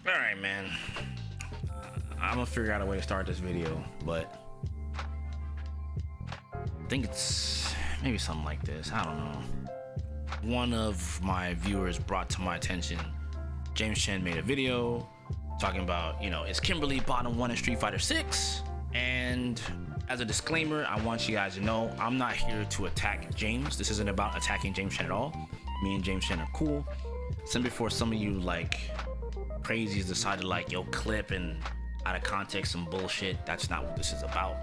Alright, man. I'm gonna figure out a way to start this video, but I think it's maybe something like this. I don't know. One of my viewers brought to my attention, James Chen made a video talking about, is Kimberly bottom 1 in Street Fighter 6? And as a disclaimer, I want you guys to know I'm not here to attack James. This isn't about attacking James Chen at all. Me and James Chen are cool. Simply before some of you crazies decide to clip and out of context some bullshit. That's not what this is about.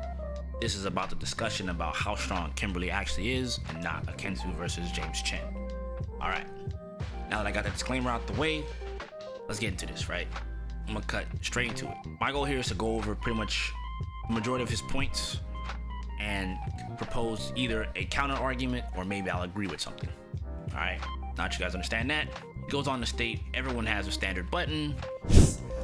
This is about the discussion about how strong Kimberly actually is and not a Kensu versus James Chen. Alright, now that I got the disclaimer out the way, let's get into this, right? I'm gonna cut straight into it. My goal here is to go over pretty much the majority of his points and propose either a counter argument or maybe I'll agree with something. Alright, now that you guys understand that, he goes on to state everyone has a standard button.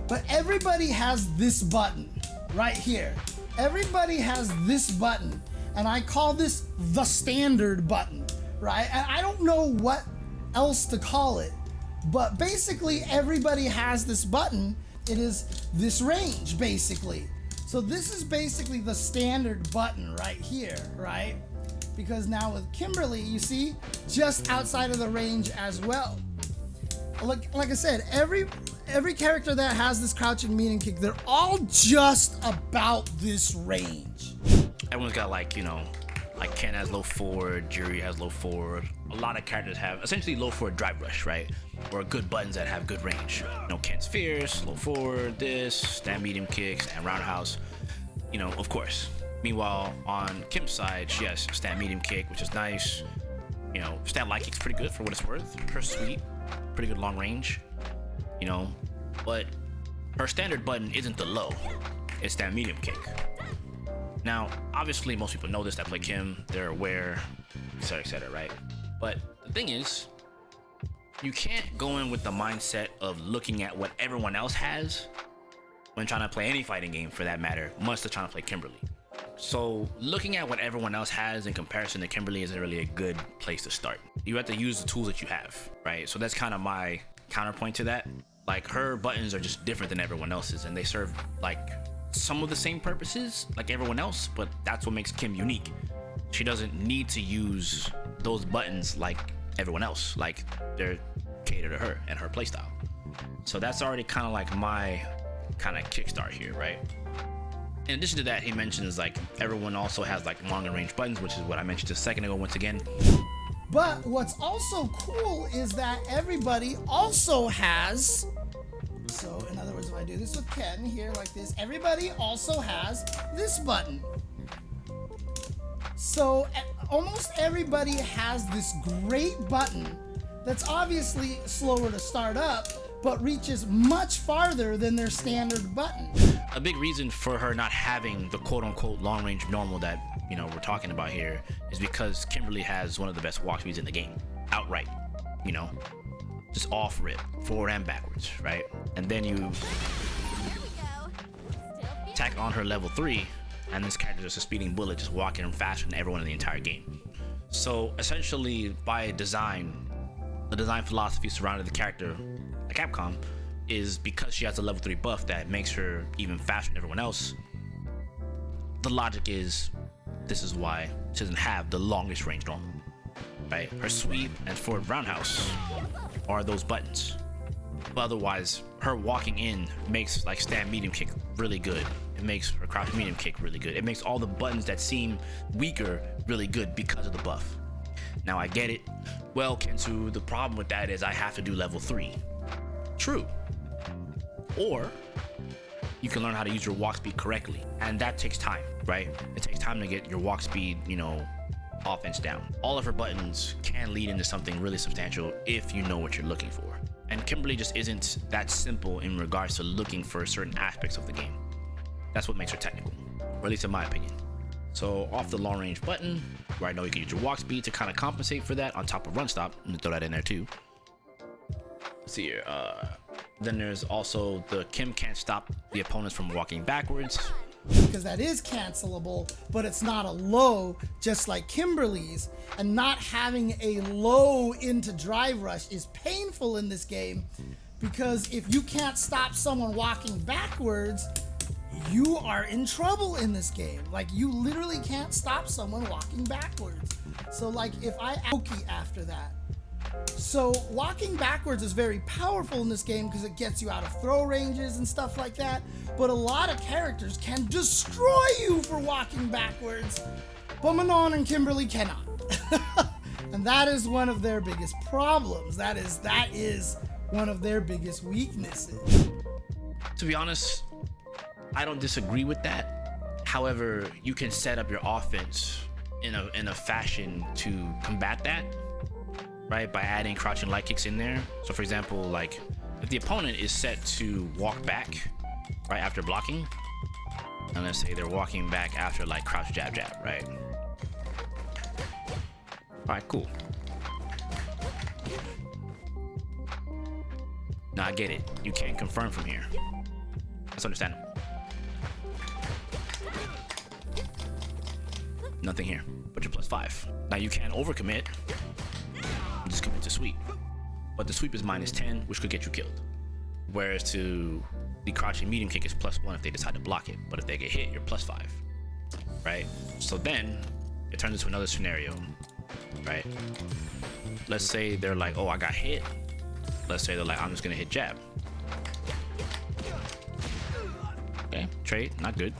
But everybody has this button right here. Everybody has this button, and I call this the standard button, right? And I don't know what else to call it, but basically everybody has this button. It is this range, basically. So this is basically the standard button right here, right? Because now with Kimberly, you see, just outside of the range as well. Like I said, every character that has this crouching medium kick, they're all just about this range. Everyone's got Ken has low forward, Jury has low forward. A lot of characters have essentially low forward drive rush, right? Or good buttons that have good range. Ken's fierce, low forward, this, stand medium kicks, and roundhouse. Of course. Meanwhile, on Kim's side, she has stand medium kick, which is nice. Stand light kick's pretty good for what it's worth. Her sweep, pretty good long range. But her standard button isn't the low, it's that medium kick. Now, obviously most people know this that play Kim, they're aware, etc, right? But the thing is, you can't go in with the mindset of looking at what everyone else has when trying to play any fighting game for that matter, much less trying to play Kimberly. So looking at what everyone else has in comparison to Kimberly isn't really a good place to start. You have to use the tools that you have, right? So that's kind of my counterpoint to that. Her buttons are just different than everyone else's, and they serve some of the same purposes like everyone else, but that's what makes Kim unique. She doesn't need to use those buttons like everyone else, they're catered to her and her playstyle. So that's already kind of my kickstart here, right? In addition to that, he mentions everyone also has longer range buttons, which is what I mentioned just a second ago once again. But what's also cool is that everybody also has, so in other words, if I do this with Ken here like this, everybody also has this button. So almost everybody has this great button that's obviously slower to start up, but reaches much farther than their standard button. A big reason for her not having the quote-unquote long-range normal that we're talking about here is because Kimberly has one of the best walk speeds in the game, outright. Just off rip, forward and backwards, right? And then you tack on her level 3, and this character is just a speeding bullet, just walking faster than everyone in the entire game. So essentially, by design, the design philosophy surrounding the character at Capcom is because she has a level 3 buff that makes her even faster than everyone else. The logic is, this is why she doesn't have the longest range normal, right? Her sweep and forward roundhouse are those buttons. But otherwise, her walking in makes stand medium kick really good. It makes her crouch medium kick really good. It makes all the buttons that seem weaker really good because of the buff. Now I get it. Well, Kensu, the problem with that is I have to do level 3. True. Or you can learn how to use your walk speed correctly, and that takes time, right? It takes time to get your walk speed, offense down. All of her buttons can lead into something really substantial if you know what you're looking for. And Kimberly just isn't that simple in regards to looking for certain aspects of the game. That's what makes her technical, or at least in my opinion. So off the long range button, where I know you can use your walk speed to kind of compensate for that on top of run stop, I'm gonna throw that in there too. Let's see here. Then there's also the Kim can't stop the opponents from walking backwards. because that is cancelable, but it's not a low just like Kimberly's, and not having a low into drive rush is painful in this game because if you can't stop someone walking backwards, you are in trouble in this game. Like, you literally can't stop someone walking backwards. So like if I Oki after that. So walking backwards is very powerful in this game because it gets you out of throw ranges and stuff like that. But a lot of characters can destroy you for walking backwards. But Manon and Kimberly cannot. And that is one of their biggest problems. That is one of their biggest weaknesses. To be honest, I don't disagree with that. However, you can set up your offense in a fashion to combat that, right? By adding crouching light kicks in there. So for example, like if the opponent is set to walk back right after blocking, and let's say they're walking back after like crouch jab jab, right? All right, cool. Now I get it. You can't confirm from here. That's understandable. Nothing here, but you're +5. Now you can overcommit. You just commit to sweep. But the sweep is -10, which could get you killed. Whereas to the crouching medium kick is +1 if they decide to block it. But if they get hit, you're +5. Right? So then it turns into another scenario. Right? Let's say they're like, oh, I got hit. Let's say they're like, I'm just gonna hit jab. Okay, trade, not good.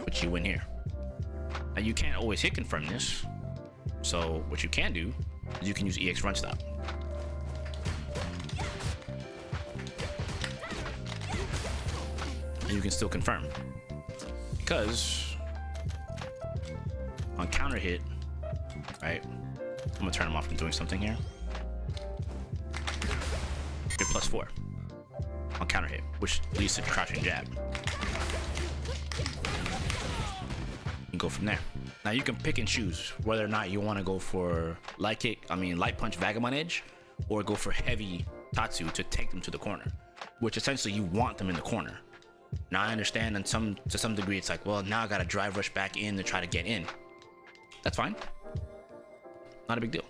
But you win here. Now you can't always hit confirm this. So what you can do is you can use EX run stop. And you can still confirm. Because on counter hit, right? I'm gonna turn them off from doing something here. You're +4 on counter hit, which leads to crouching jab. You go from there. Now you can pick and choose whether or not you want to go for light punch Vagabond edge, or go for heavy Tatsu to take them to the corner, which essentially you want them in the corner. Now I understand to some degree it's like, well, now I gotta drive rush back in to try to get in. That's fine. Not a big deal.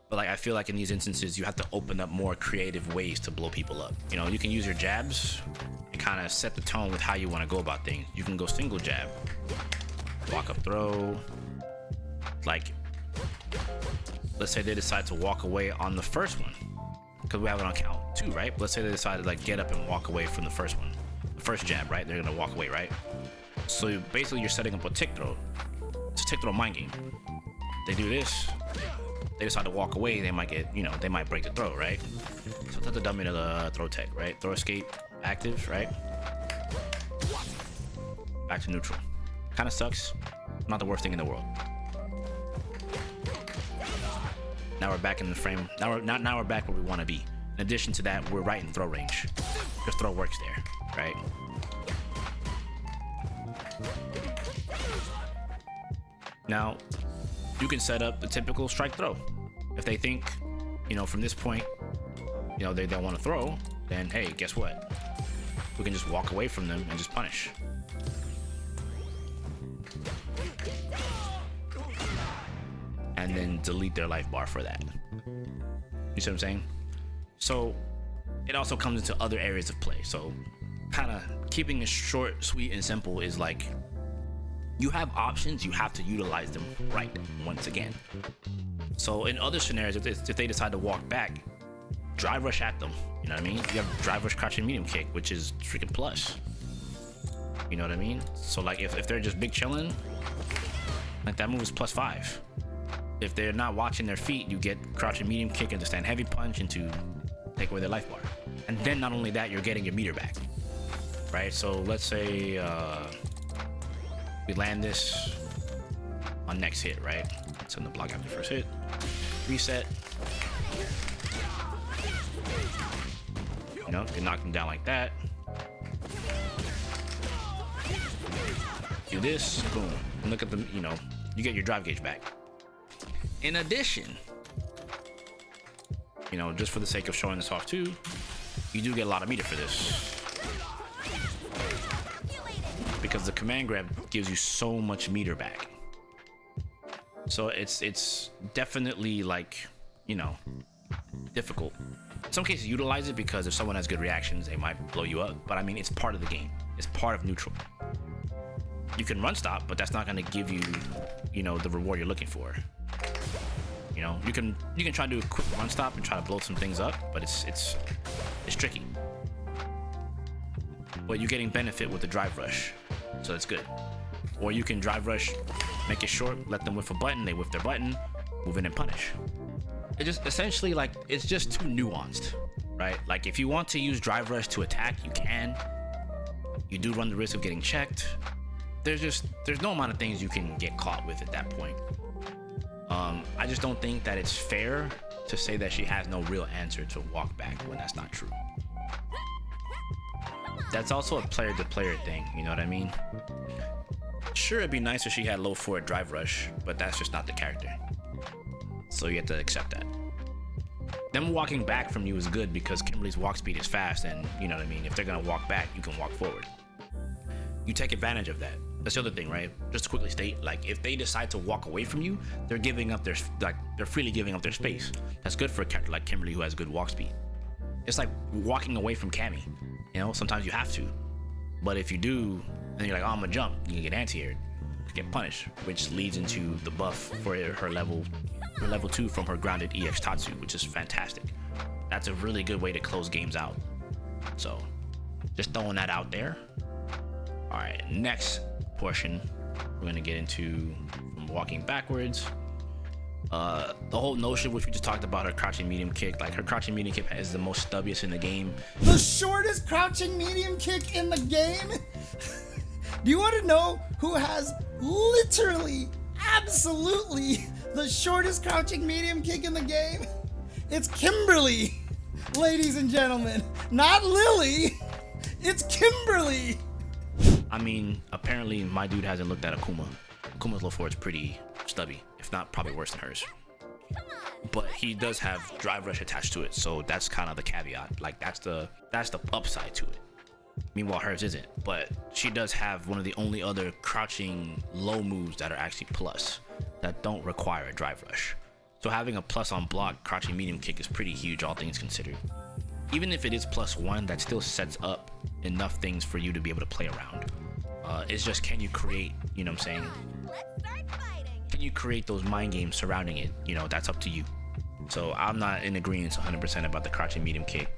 But like I feel like in these instances you have to open up more creative ways to blow people up. You know, you can use your jabs and kind of set the tone with how you want to go about things. You can go single jab, walk up throw. Like, let's say they decide to walk away on the first one, because we have it on count 2, right? Let's say they decide to like get up and walk away from the first one, the first jab, right? They're gonna walk away, right? So basically you're setting up a tick throw. It's a tick throw mind game. They do this, they decide to walk away, they might get, they might break the throw, right? So that's the dummy to the throw tech, right? Throw escape active, right? Back to neutral. Kind of sucks. Not the worst thing in the world. Now we're back in the frame. Now we're back where we want to be. In addition to that, we're right in throw range. Your throw works there, right? Now, you can set up the typical strike throw. If they think, from this point, they don't want to throw, then hey, guess what? We can just walk away from them and just punish. And then delete their life bar for that. You see what I'm saying? So it also comes into other areas of play. So kind of keeping it short, sweet, and simple is like, you have options, you have to utilize them right once again. So in other scenarios, if they decide to walk back, drive rush at them. You know what I mean? You have drive rush crouching medium kick, which is freaking plus. You know what I mean? So like if they're just big chilling, like that move is +5. If they're not watching their feet, you get crouching medium kick into stand heavy punch into take away their life bar. And then not only that, you're getting your meter back, right? So let's say we land this on next hit, right? Send the block after first hit, reset. You knock them down like that. Do this, boom. And look at them, you get your drive gauge back. In addition, just for the sake of showing this off too, you do get a lot of meter for this. Because the command grab gives you so much meter back. So it's definitely like, difficult In some cases, utilize it because if someone has good reactions, they might blow you up. But I mean, it's part of the game. It's part of neutral. You can run stop, but that's not going to give you, you know, the reward you're looking for. You know, you can try to do a quick run stop and try to blow some things up, but it's tricky. But you're getting benefit with the drive rush, so that's good. Or you can drive rush, make it short, let them whiff a button, they whiff their button, move in and punish. It just essentially, like, it's just too nuanced, right? Like, if you want to use drive rush to attack, you can. You do run the risk of getting checked. There's no amount of things you can get caught with at that point. I just don't think that it's fair to say that she has no real answer to walk back when that's not true. That's also a player to player thing, you know what I mean? Sure, it'd be nice if she had low forward drive rush, but that's just not the character. So you have to accept that. Them walking back from you is good because Kimberly's walk speed is fast, and you know what I mean? If they're gonna walk back, you can walk forward. You take advantage of that. That's the other thing, right? Just to quickly state, like, if they decide to walk away from you, they're giving up they're freely giving up their space. That's good for a character like Kimberly who has good walk speed. It's like walking away from Cammy. You know, sometimes you have to. But if you do, then you're like, oh, I'm gonna jump. You can get anti-aired, get punished, which leads into the buff for her level 2 from her grounded EX Tatsu, which is fantastic. That's a really good way to close games out. So, just throwing that out there. All right, next portion we're gonna get into from walking backwards. The whole notion which we just talked about, her crouching medium kick, like her crouching medium kick is the most stubbiest in the game. The shortest crouching medium kick in the game? Do you want to know who has literally, absolutely the shortest crouching medium kick in the game? It's Kimberly, ladies and gentlemen. Not Lily, it's Kimberly. I mean, apparently my dude hasn't looked at Akuma. Akuma's low forward's pretty stubby, if not probably worse than hers. But he does have drive rush attached to it, so that's kind of the caveat. Like, that's the upside to it. Meanwhile, hers isn't, but she does have one of the only other crouching low moves that are actually plus that don't require a drive rush. So having a plus on block crouching medium kick is pretty huge, all things considered. Even if it is +1, that still sets up enough things for you to be able to play around. It's just, can you create, you know what I'm saying? Can you create those mind games surrounding it? You know, that's up to you. So I'm not in agreement 100% about the crouching medium kick.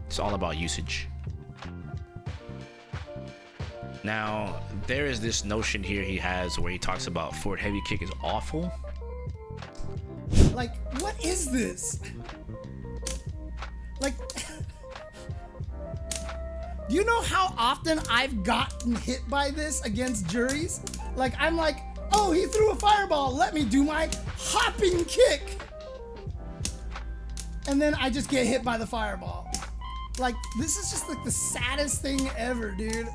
It's all about usage. Now, there is this notion here he has where he talks about forward heavy kick is awful. Like, what is this? Like, do you know how often I've gotten hit by this against juries? Like, I'm like, oh, he threw a fireball, let me do my hopping kick. And then I just get hit by the fireball. Like, this is just like the saddest thing ever, dude.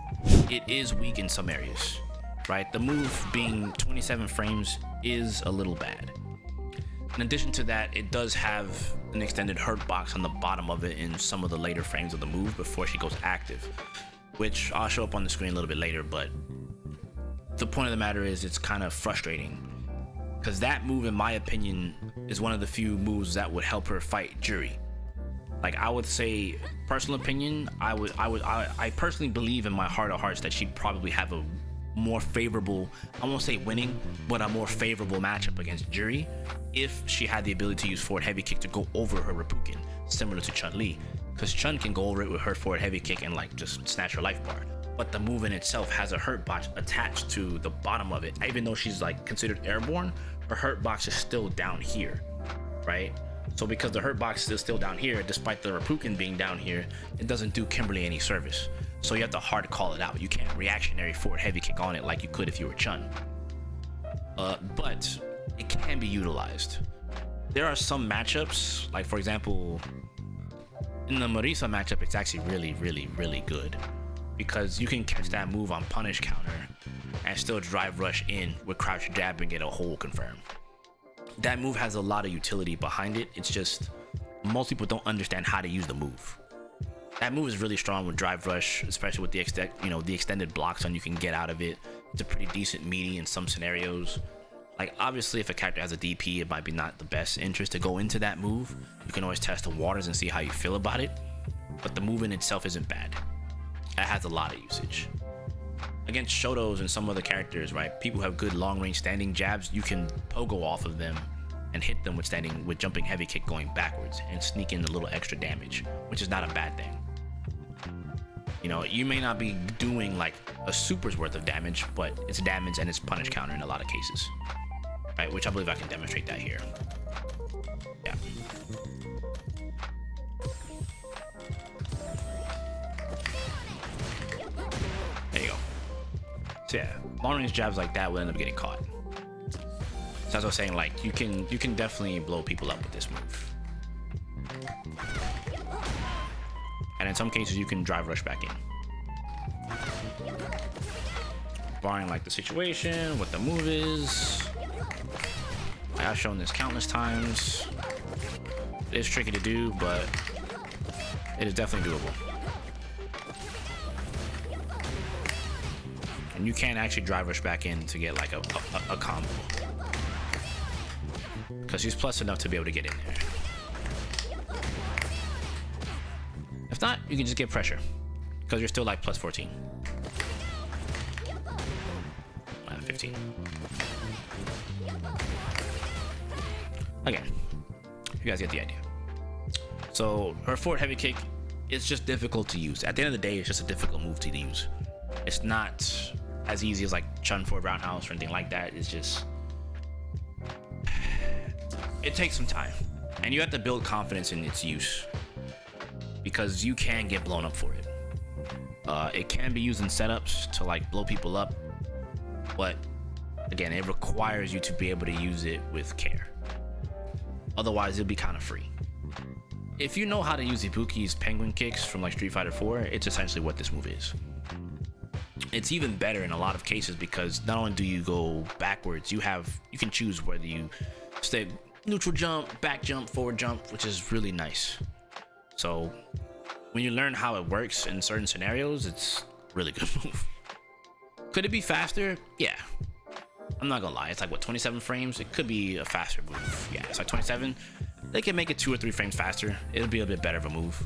It is weak in some areas, right? The move being 27 frames is a little bad. In addition to that, it does have an extended hurt box on the bottom of it in some of the later frames of the move before she goes active, which I'll show up on the screen a little bit later, but the point of the matter is it's kind of frustrating because that move, in my opinion, is one of the few moves that would help her fight Jury. Like, I would say, personal opinion, I personally believe in my heart of hearts that she'd probably have a more favorable, I won't say winning, but a more favorable matchup against Jury if she had the ability to use forward heavy kick to go over her Reppuken, similar to Chun-Li, because Chun can go over it with her forward heavy kick and like just snatch her life bar. But the move in itself has a hurt box attached to the bottom of it. Even though she's like considered airborne, her hurt box is still down here, right? So because the hurt box is still down here, despite the Reppuken being down here, it doesn't do Kimberly any service. So you have to hard call it out. You can't reactionary forward heavy kick on it like you could if you were Chun. But it can be utilized. There are some matchups, like for example, in the Marisa matchup, it's actually really good because you can catch that move on punish counter and still drive rush in with crouch jab and get a hold confirm. That move has a lot of utility behind it. It's just most people don't understand how to use the move. That move is really strong with drive rush, especially with the extended blocks on you can get out of it. It's a pretty decent meaty in some scenarios. Like, obviously, if a character has a DP, it might be not the best interest to go into that move. You can always test the waters and see how you feel about it. But the move in itself isn't bad. It has a lot of usage. Against Shotos and some other characters, right? People who have good long-range standing jabs. You can pogo off of them and hit them with jumping heavy kick going backwards and sneak in a little extra damage, which is not a bad thing. You know, you may not be doing like a super's worth of damage, but it's damage and it's punish counter in a lot of cases. Right, which I believe I can demonstrate that here. Yeah. There you go. So yeah, long range jabs like that will end up getting caught. So as I was saying, like you can definitely blow people up with this move. And in some cases you can drive rush back in. Barring like the situation, what the move is. I've shown this countless times. It is tricky to do, but it is definitely doable. And you can actually drive rush back in to get like a combo. Because he's plus enough to be able to get in there. If not, you can just get pressure. Because you're still like plus 14. 15. Again, you guys get the idea. So her forward heavy kick is just difficult to use. At the end of the day, it's just a difficult move to use. It's not as easy as like Chun forward roundhouse or anything like that. It's just, it takes some time, and you have to build confidence in its use because you can get blown up for it. It can be used in setups to like blow people up, but again, it requires you to be able to use it with care. Otherwise, it'll be kind of free. If you know how to use Ibuki's penguin kicks from like Street Fighter 4, it's essentially what this move is. It's even better in a lot of cases because not only do you go backwards, you can choose whether you stay neutral jump, back jump, forward jump, which is really nice. So when you learn how it works in certain scenarios, it's a really good move. Could it be faster? Yeah. I'm not gonna lie, it's like what, 27 frames? It could be a faster move. Yeah, it's like 27. They can make it 2 or 3 frames faster. It'll be a bit better of a move.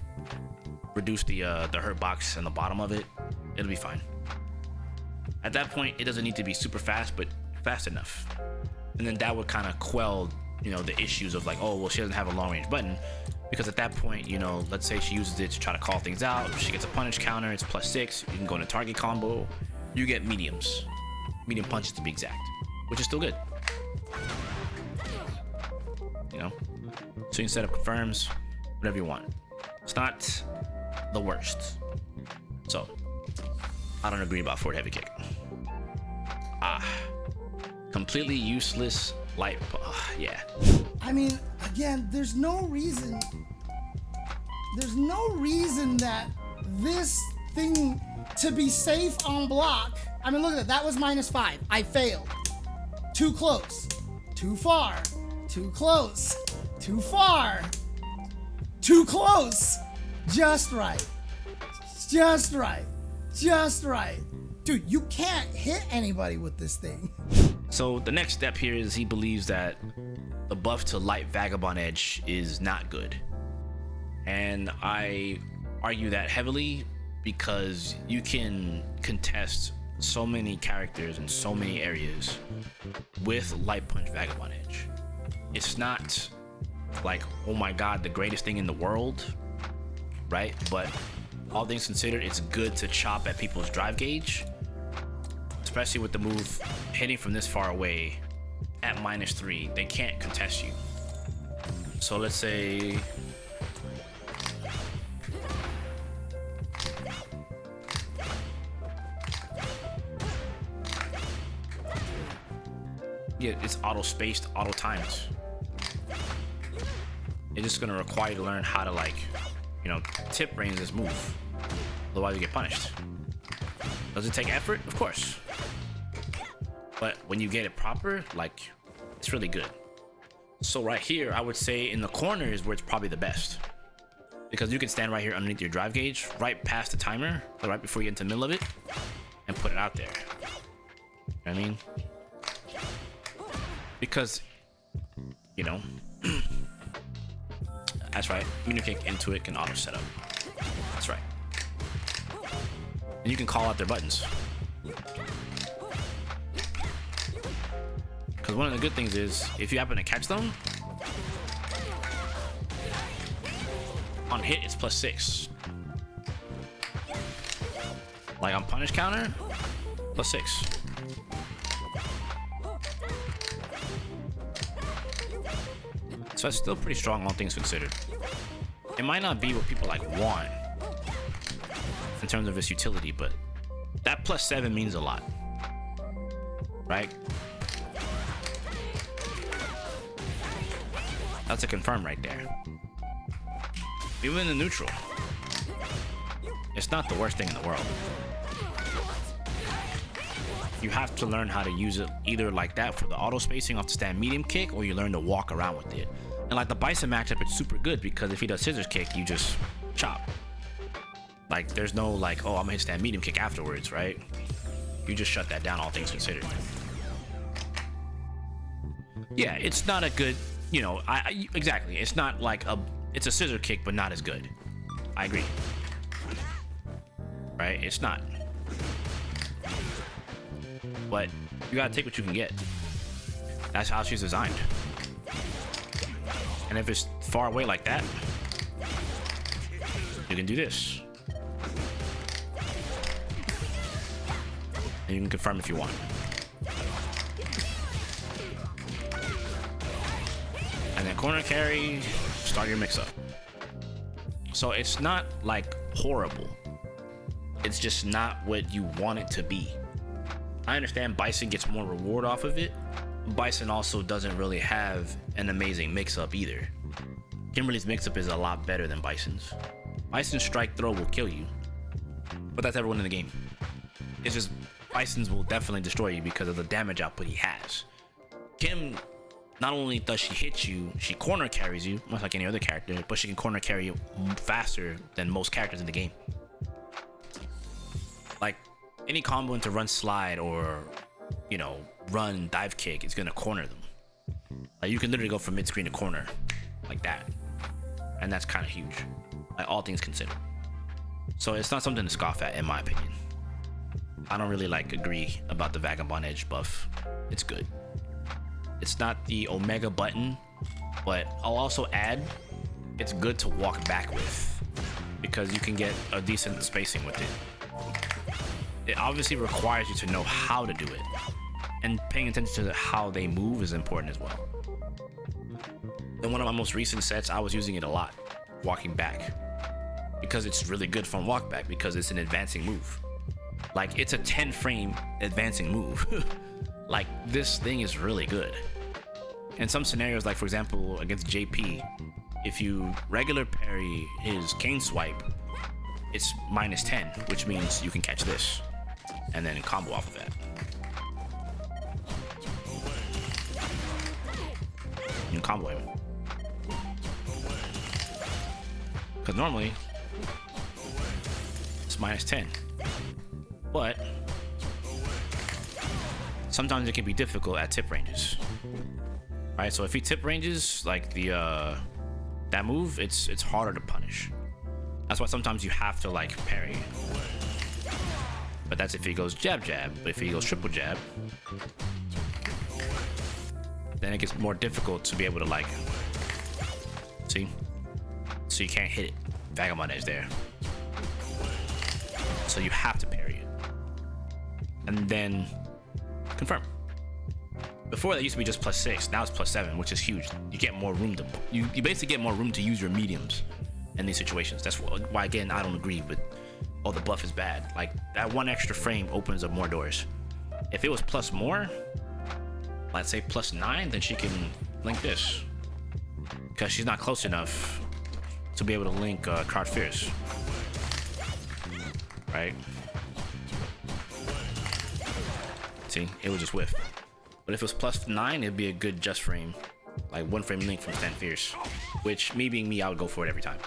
Reduce the hurt box in the bottom of it. It'll be fine. At that point, it doesn't need to be super fast, but fast enough. And then that would kind of quell, you know, the issues of like, oh, well, she doesn't have a long range button. Because at that point, you know, let's say she uses it to try to call things out. She gets a punish counter, it's +6. You can go into target combo. You get mediums. Medium punches to be exact. Which is still good. You know? So you can set up confirms, whatever you want. It's not the worst. So, I don't agree about forward heavy kick. Completely useless light. Yeah. I mean, again, there's no reason that this thing to be safe on block. I mean, look at that. That was -5. I failed. Too close. Too far. Too close. Too far. Too close. Just right. Just right. Just right. Dude, you can't hit anybody with this thing. So the next step here is he believes that the buff to light Vagabond edge is not good. And I argue that heavily because you can contest so many characters in so many areas with light punch Vagabond edge. It's not like, oh my god, the greatest thing in the world, right? But all things considered, it's good to chop at people's drive gauge, especially with the move hitting from this far away at -3. They can't contest you. So let's say yeah, it's auto-spaced, auto-timed. It's just gonna require you to learn how to, like, you know, tip range this move. Otherwise you get punished. Does it take effort? Of course. But when you get it proper, like, it's really good. So right here, I would say in the corner is where it's probably the best. Because you can stand right here underneath your drive gauge, right past the timer, like right before you get into the middle of it, and put it out there. You know what I mean? because, you know, that's right. Medium kick into it can auto set up. That's right. And you can call out their buttons. Because one of the good things is, if you happen to catch them, on hit it's +6. Like on punish counter, +6. So it's still pretty strong, all things considered. It might not be what people like want in terms of its utility, but that +7 means a lot, right? That's a confirm right there. Even in the neutral, it's not the worst thing in the world. You have to learn how to use it either like that for the auto spacing off the stand medium kick, or you learn to walk around with it. And like the Bison matchup, it's super good because if he does scissors kick, you just chop. Like there's no like, oh, I'm gonna hit stand medium kick afterwards, right? You just shut that down, all things considered. Yeah, it's not a good, you know, exactly. It's not like it's a scissor kick, but not as good. I agree. Right? It's not. But you gotta take what you can get. That's how she's designed. And if it's far away like that, you can do this. And you can confirm if you want. And then corner carry, start your mix up. So it's not like horrible. It's just not what you want it to be. I understand Bison gets more reward off of it. Bison also doesn't really have an amazing mix-up either. Kimberly's mix-up is a lot better than Bison's. Bison's strike throw will kill you, but that's everyone in the game. It's just Bison's will definitely destroy you because of the damage output he has. Kim, not only does she hit you, she corner carries you, much like any other character, but she can corner carry you faster than most characters in the game. Like, any combo into run slide or, you know, run dive kick is gonna corner them. Like, you can literally go from mid screen to corner like that, and that's kind of huge, like all things considered. So it's not something to scoff at, in my opinion. I don't really like agree about the Vagabond edge buff. It's good. It's not the Omega button, but I'll also add it's good to walk back with because you can get a decent spacing with it. It obviously requires you to know how to do it, and paying attention to how they move is important as well. In one of my most recent sets, I was using it a lot, walking back, because it's really good from walk back because it's an advancing move. Like, it's a 10 frame advancing move. Like, this thing is really good. In some scenarios, like for example against JP, if you regular parry his cane swipe, it's -10, which means you can catch this and then combo off of that. You can combo him. Because normally it's -10. But sometimes it can be difficult at tip ranges. Right? So if he tip ranges like the that move, it's harder to punish. That's why sometimes you have to like parry. But that's if he goes jab jab. But if he goes triple jab, then it gets more difficult to be able to like see. So you can't hit it. Vagabond edge there. So you have to parry it. And then confirm. Before that used to be just +6, now it's +7, which is huge. You get more room to you basically get more room to use your mediums in these situations. That's why again I don't agree with oh the buff is bad. Like that one extra frame opens up more doors. If it was plus more, let's say +9, then she can link this. Because she's not close enough to be able to link Crouch Fierce. Right? See, it would just whiff. But if it was +9, it'd be a good just frame, like 1 frame link from Stand Fierce, which me being me, I would go for it every time.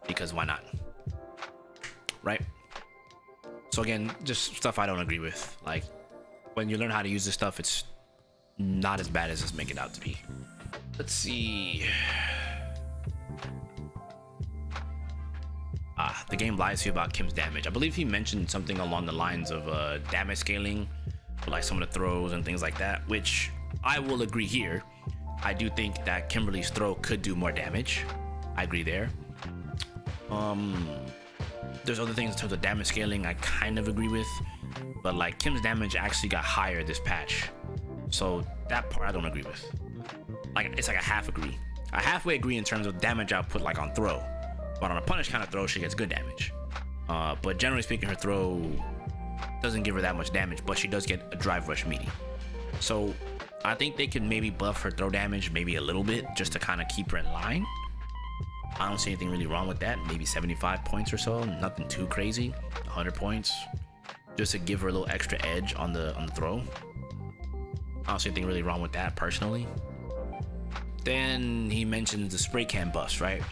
Because why not? Right? So again, just stuff I don't agree with. Like when you learn how to use this stuff, it's not as bad as it's making it out to be. Let's see. The game lies to you about Kim's damage. I believe he mentioned something along the lines of damage scaling, like some of the throws and things like that, which I will agree here. I do think that Kimberly's throw could do more damage. I agree there. There's other things in terms of damage scaling I kind of agree with, but like Kim's damage actually got higher this patch, so that part I don't agree with. Like it's like a half agree. I halfway agree in terms of damage output, like on throw, but on a punish kind of throw she gets good damage. But generally speaking, her throw doesn't give her that much damage, but she does get a drive rush meaty. So I think they could maybe buff her throw damage maybe a little bit just to kind of keep her in line. I don't see anything really wrong with that. Maybe 75 points or so, nothing too crazy. 100 points, just to give her a little extra edge on the throw. I don't see anything really wrong with that personally. Then he mentions the spray can buffs, right?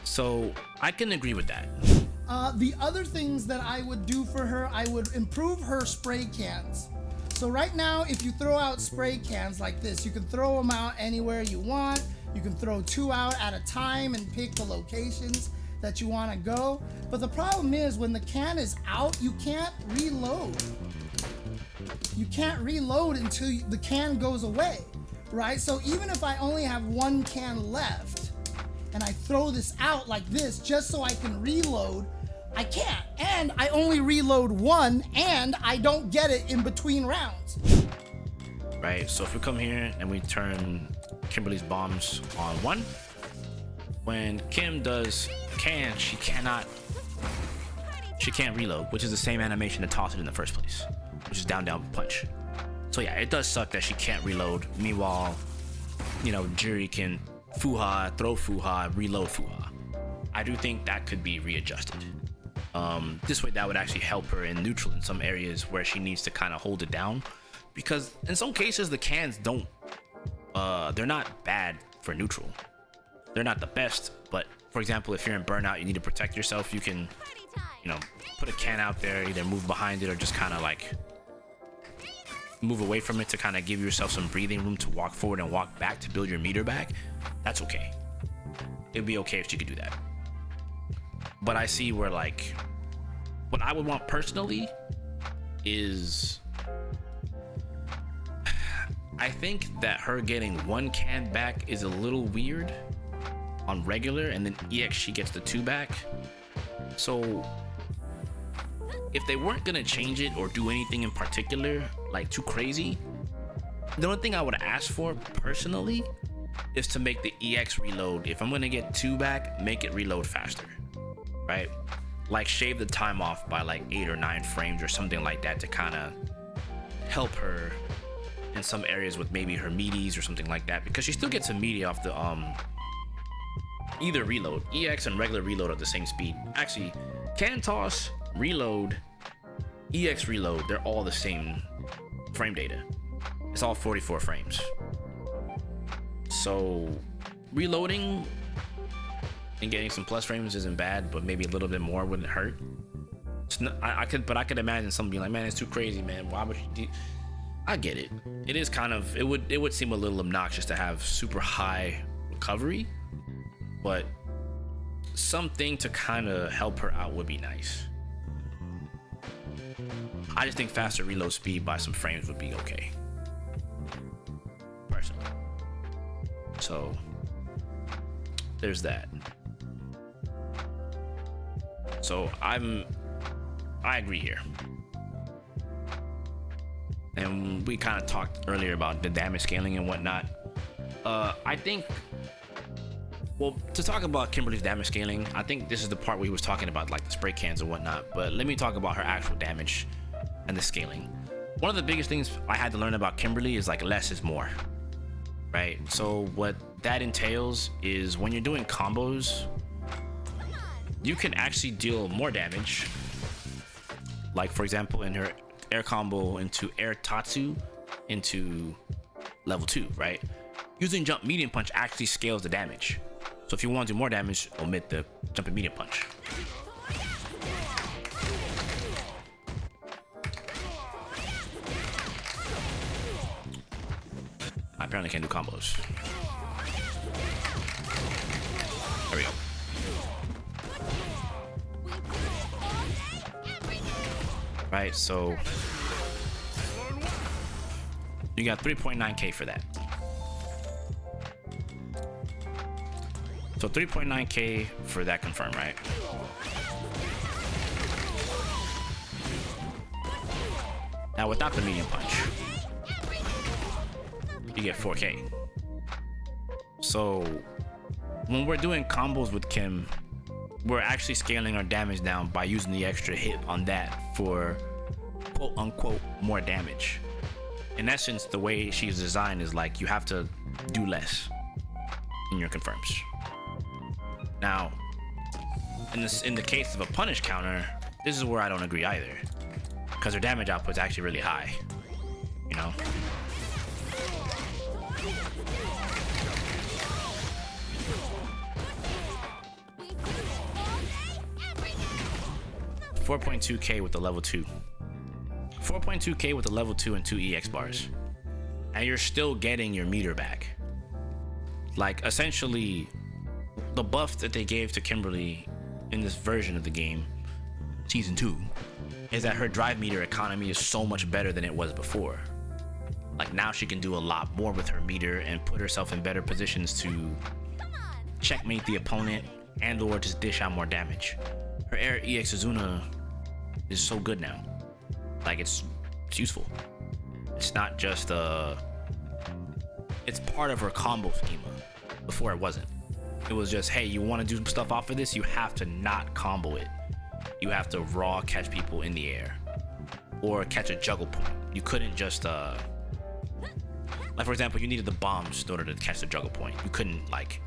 So I can agree with that. The other things that I would do for her, I would improve her spray cans. So right now, if you throw out spray cans like this, you can throw them out anywhere you want. You can throw 2 out at a time and pick the locations that you want to go. But the problem is when the can is out, you can't reload. You can't reload until the can goes away, right? So even if I only have 1 can left and I throw this out like this just so I can reload, I can't. And I only reload 1 and I don't get it in between rounds. Right, so if we come here and we turn Kimberly's bombs on 1, when Kim does can, she can't reload, which is the same animation to toss it in the first place, which is down punch. So yeah, it does suck that she can't reload. Meanwhile, you know, Juri can fuha, throw fuha, reload fuha. I do think that could be readjusted. This way that would actually help her in neutral in some areas where she needs to kind of hold it down, because in some cases the cans don't they're not bad for neutral. They're not the best, but for example, if you're in burnout, you need to protect yourself, you can, you know, put a can out there, either move behind it or just kind of like move away from it to kind of give yourself some breathing room to walk forward and walk back to build your meter back. That's okay. It'd be okay if you could do that. But I see where, like, what I would want personally is, I think that her getting 1 can back is a little weird on regular, and then EX she gets the 2 back. So if they weren't gonna change it or do anything in particular like too crazy, the only thing I would ask for personally is to make the EX reload, if I'm gonna get 2 back, make it reload faster, right? Like shave the time off by like 8 or 9 frames or something like that to kind of help her in some areas with maybe her meaties or something like that, because she still gets a meaty off the either reload. EX and regular reload are the same speed. Actually, can toss, reload, EX reload, they're all the same frame data. It's all 44 frames. So reloading and getting some plus frames isn't bad, but maybe a little bit more wouldn't hurt. It's not, I could imagine someone being like, man, it's too crazy, man. Why would you do? I get it. It is kind of, it would seem a little obnoxious to have super high recovery, but something to kind of help her out would be nice. I just think faster reload speed by some frames would be okay, personally. So there's that. So I agree here. And we kind of talked earlier about the damage scaling and whatnot. I think, well, to talk about Kimberly's damage scaling, I think this is the part where he was talking about like the spray cans and whatnot, but let me talk about her actual damage and the scaling. One of the biggest things I had to learn about Kimberly is like less is more, right? So what that entails is when you're doing combos, you can actually deal more damage. Like for example, in her air combo into air Tatsu into level 2, right? Using jump medium punch actually scales the damage. So if you want to do more damage, omit the jump and medium punch. apparently can't do combos. There we go. Right, so you got 3.9k for that. So 3.9k for that confirmed, right? Now without the medium punch, you get 4k. So when we're doing combos with Kim, we're actually scaling our damage down by using the extra hit on that for quote unquote more damage. In essence, the way she's designed is like you have to do less in your confirms. Now, in the case of a punish counter, this is where I don't agree either, because her damage output is actually really high, you know. 4.2k with the level 2. 4.2k with the level 2 and 2 EX bars. And you're still getting your meter back. Like, essentially, the buff that they gave to Kimberly in this version of the game, Season 2, is that her drive meter economy is so much better than it was before. Like, now she can do a lot more with her meter and put herself in better positions to checkmate the opponent and or just dish out more damage. Her Air EX Azuna is so good now. Like, it's useful. It's not just it's part of her combo schema. Before it wasn't. It was just, hey, you want to do stuff off of this, you have to not combo it. You have to raw catch people in the air or catch a juggle point. You couldn't just like, for example, you needed the bombs in order to catch the juggle point. You couldn't, like,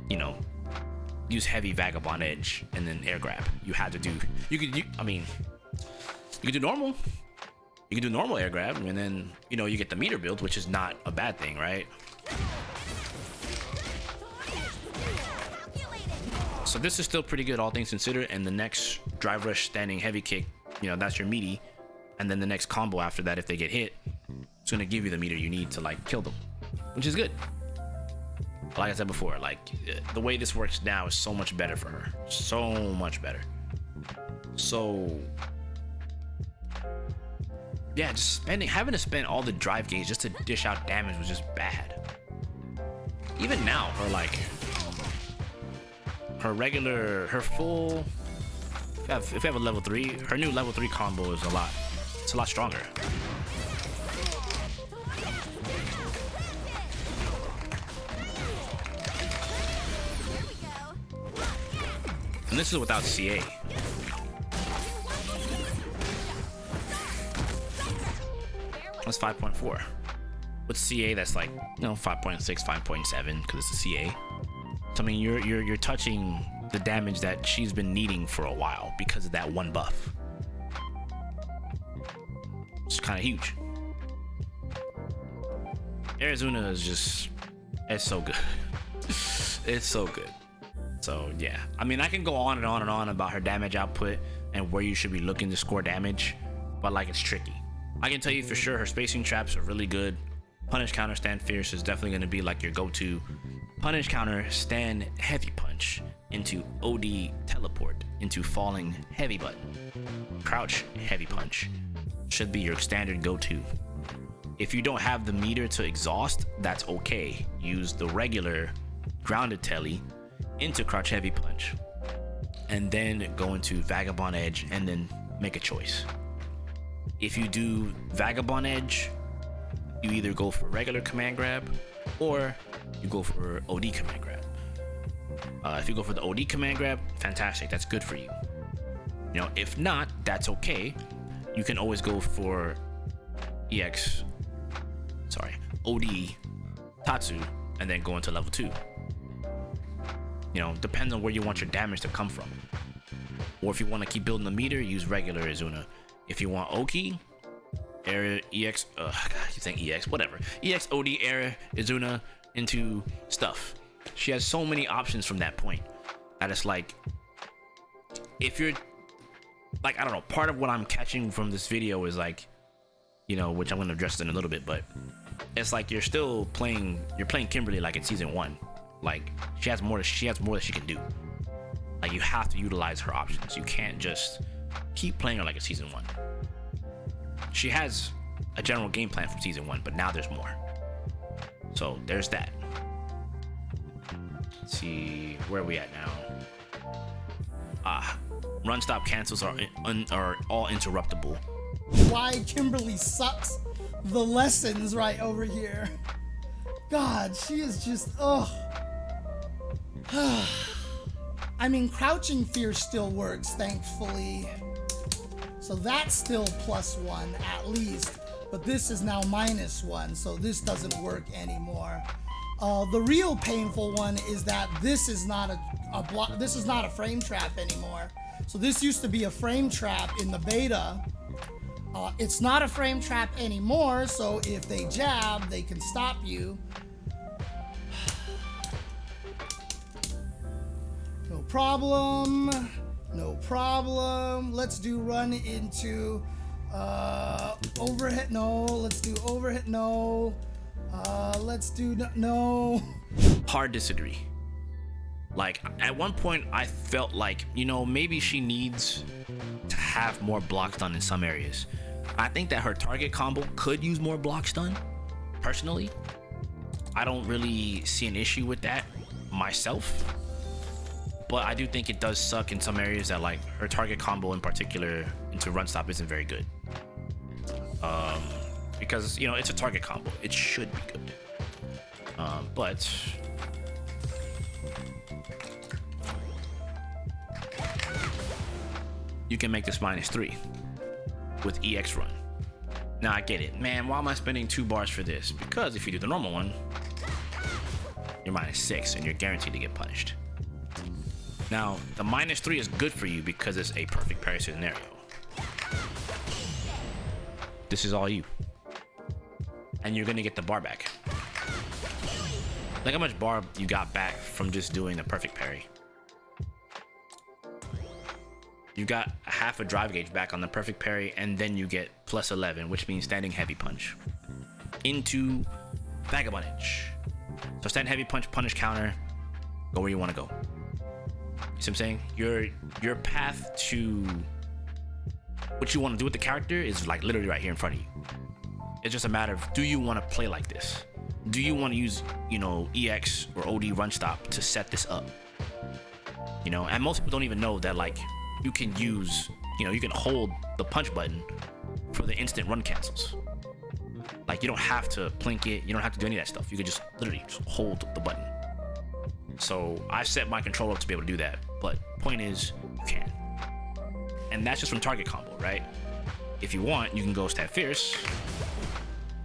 you know, use heavy Vagabond edge and then air grab. You had to do, you could do normal. You can do normal air grab, and then, you know, you get the meter build, which is not a bad thing, right? So this is still pretty good, all things considered. And the next drive rush standing heavy kick, you know, that's your meaty. And then the next combo after that, if they get hit, it's gonna give you the meter you need to, like, kill them, which is good. Like I said before, like, the way this works now is so much better for her. So much better. So yeah, just having to spend all the drive gauge just to dish out damage was just bad. Even now, her full, if we have a level 3, her new level 3 combo is it's a lot stronger. And this is without CA. That's 5.4. With CA, that's like, you know, 5.6, 5.7, because it's a CA. So I mean, you're touching the damage that she's been needing for a while because of that one buff. It's kind of huge. Arizona is just, it's so good. It's so good. So yeah, I mean, I can go on and on and on about her damage output and where you should be looking to score damage, but like, it's tricky. I can tell you for sure her spacing traps are really good. Punish counter stand fierce is definitely going to be like your go-to. Punish counter stand heavy punch into OD teleport into falling heavy button. Crouch heavy punch should be your standard go-to. If you don't have the meter to exhaust, that's okay. Use the regular grounded telly into crouch heavy punch and then go into Vagabond edge and then make a choice. If you do Vagabond edge, you either go for regular command grab or you go for OD command grab. If you go for the OD command grab, fantastic, that's good for you. You know, if not, that's okay. You can always go for OD Tatsu and then go into level 2. You know, depends on where you want your damage to come from. Or if you want to keep building the meter, use regular Azuna. If you want Oki, Air EX, I keep saying EX, whatever. EX OD Air Azuna into stuff. She has so many options from that point that it's like, if you're like, I don't know, part of what I'm catching from this video is like, you know, which I'm gonna address in a little bit, but it's like you're playing Kimberly like in season 1. Like she has more that she can do. Like you have to utilize her options. You can't just keep playing her like a season 1. She has a general game plan from season 1, but now there's more. So there's that. Let's see, where are we at now? Run stop cancels are all interruptable. Why Kimberly sucks the lessons right over here. God, she is just, ugh. I mean, crouching fear still works, thankfully. So that's still +1 at least, but this is now -1, so this doesn't work anymore. The real painful one is that this is not this is not a frame trap anymore. So this used to be a frame trap in the beta. It's not a frame trap anymore, so if they jab, they can stop you. No problem. No problem. Let's do run into overhead. No. Let's do overhead. No. Let's do no. Hard disagree. Like at one point I felt like, you know, maybe she needs to have more blocks done in some areas. I think that her target combo could use more blocks done. Personally, I don't really see an issue with that myself, but I do think it does suck in some areas that like her target combo in particular into run stop isn't very good. Because, you know, it's a target combo, it should be good, but you can make this -3 with EX run. Now I get it, man, why am I spending 2 bars for this? Because if you do the normal one, you're -6 and you're guaranteed to get punished. Now the -3 is good for you because it's a perfect parry scenario. This is all you, and you're gonna get the bar back. Look how much bar you got back from just doing the perfect parry. You got half a drive gauge back on the perfect parry, and then you get +11, which means standing heavy punch into Vagabond edge. So stand heavy punch, punish counter, go where you want to go. You see what I'm saying? Your path to what you want to do with the character is like literally right here in front of you. It's just a matter of, do you want to play like this? Do you want to use, you know, EX or OD run stop to set this up? You know, and most people don't even know that like you can use, you know, you can hold the punch button for the instant run cancels. Like you don't have to plink it, you don't have to do any of that stuff. You can just literally just hold the button. So I set my control up to be able to do that, but point is you can. And that's just from target combo, right? If you want, you can go stand fierce.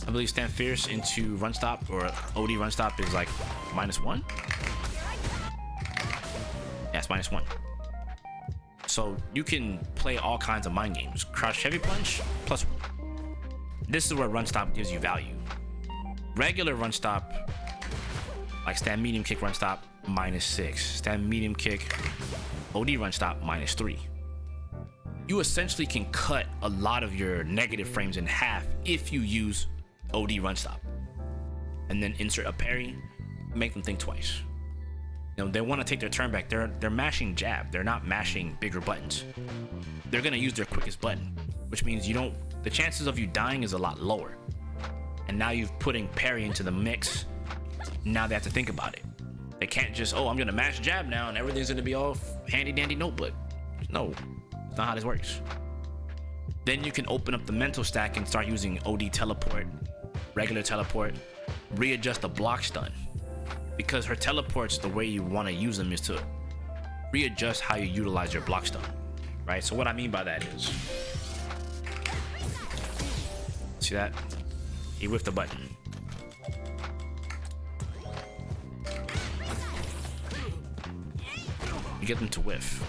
I believe stand fierce into run stop or OD run stop is like -1. Yeah, it's -1. So you can play all kinds of mind games. Crouch heavy punch +1. This is where run stop gives you value. Regular run stop, like stand medium kick run stop, -6. Stand medium kick, OD run stop, -3. You essentially can cut a lot of your negative frames in half if you use OD run stop. And then insert a parry, make them think twice. You know, they want to take their turn back. They're mashing jab. They're not mashing bigger buttons. They're gonna use their quickest button, which means the chances of you dying is a lot lower. And now you've putting parry into the mix. Now they have to think about it. They can't just, oh, I'm gonna mash jab now and everything's gonna be all handy dandy notebook. No, that's not how this works. Then you can open up the mental stack and start using OD teleport, regular teleport, readjust the block stun. Because her teleports, the way you want to use them is to readjust how you utilize your block stun, right? So what I mean by that is, see that? He whiffed the button. You get them to whiff.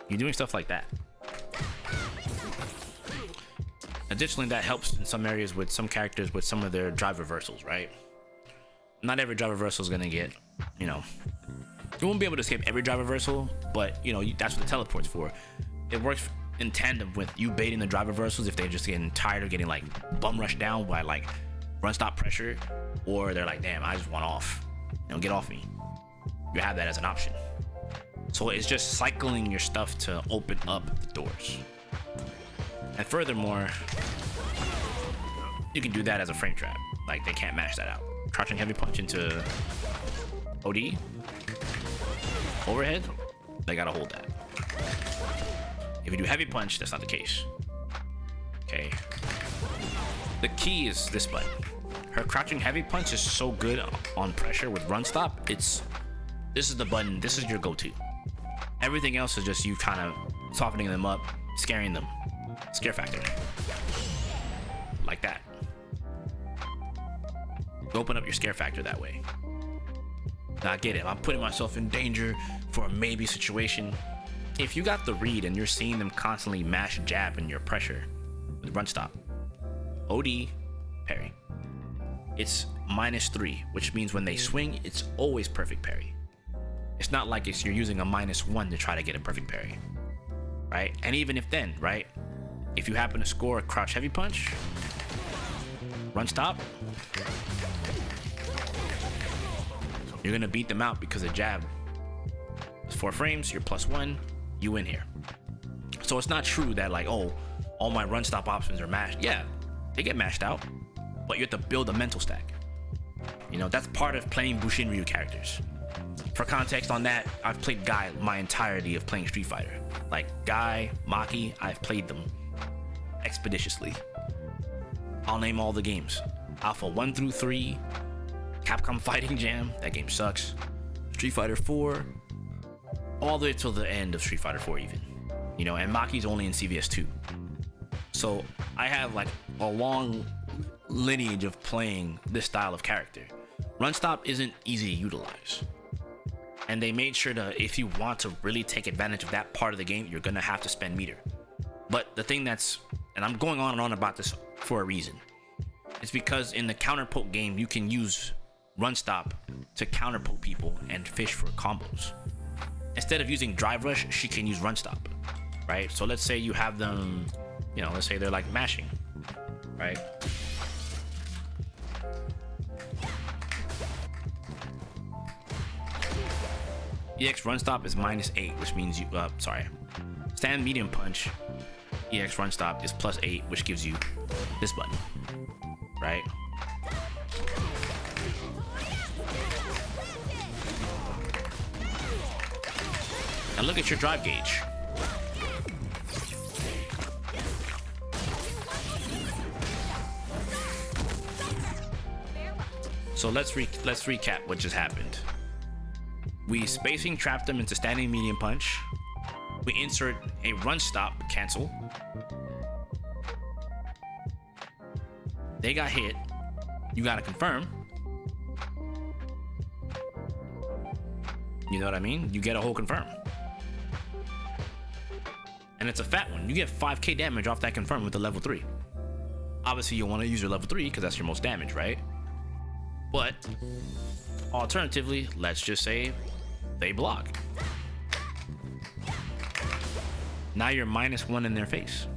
You're doing stuff like that. Additionally, that helps in some areas with some characters with some of their drive reversals, right? not every drive reversal is gonna get, you know, you won't be able to escape every drive reversal, but you know, that's what the teleport's for. It works in tandem with you baiting the drive reversals if they're just getting tired of getting like bum rushed down by like run stop pressure, or they're like, damn, I just want off, you know, get off me. You have that as an option. So it's just cycling your stuff to open up the doors. And furthermore, you can do that as a frame trap. Like, they can't mash that out. Crouching heavy punch into OD, overhead, they gotta hold that. If you do heavy punch, that's not the case. Okay. The key is this button. Her crouching heavy punch is so good on pressure with run stop. This is the button, this is your go-to. Everything else is just you kind of softening them up, scaring them. Scare factor. Like that. Open up your scare factor that way. Now I get it, I'm putting myself in danger for a maybe situation. If you got the read and you're seeing them constantly mash jab in your pressure with run stop, OD, parry. It's -3, which means when they swing, it's always perfect parry. It's not like you're using a -1 to try to get a perfect parry, right? And even if then, right? If you happen to score a crouch heavy punch, run stop, you're gonna beat them out because of jab. It's 4 frames, you're +1, you win here. So it's not true that like, oh, all my run stop options are mashed. Yeah, they get mashed out, but you have to build a mental stack. You know, that's part of playing Bushinryu characters. For context on that, I've played Guy my entirety of playing Street Fighter. Like Guy, Maki, I've played them expeditiously. I'll name all the games. Alpha 1 through 3, Capcom Fighting Jam, that game sucks. Street Fighter 4, all the way till the end of Street Fighter 4 even. You know, and Maki's only in CVS 2. So I have like a long lineage of playing this style of character. Run stop isn't easy to utilize. And they made sure to, if you want to really take advantage of that part of the game, you're gonna have to spend meter. But the thing that's, and I'm going on and on about this for a reason, it's because in the counter poke game, you can use run stop to counter poke people and fish for combos. Instead of using drive rush, she can use run stop, right? So let's say you have them, you know, let's say they're like mashing, right? EX run stop is -8, which means you, stand medium punch, EX run stop is +8, which gives you this button, right? And look at your drive gauge. So let's recap what just happened. We spacing trap them into standing medium punch. We insert a run stop cancel. They got hit. You gotta confirm. You know what I mean? You get a whole confirm. And it's a fat one. You get 5k damage off that confirm with the level 3. Obviously, you want to use your level 3 because that's your most damage, right? But alternatively, let's just say they block. Now you're -1 in their face.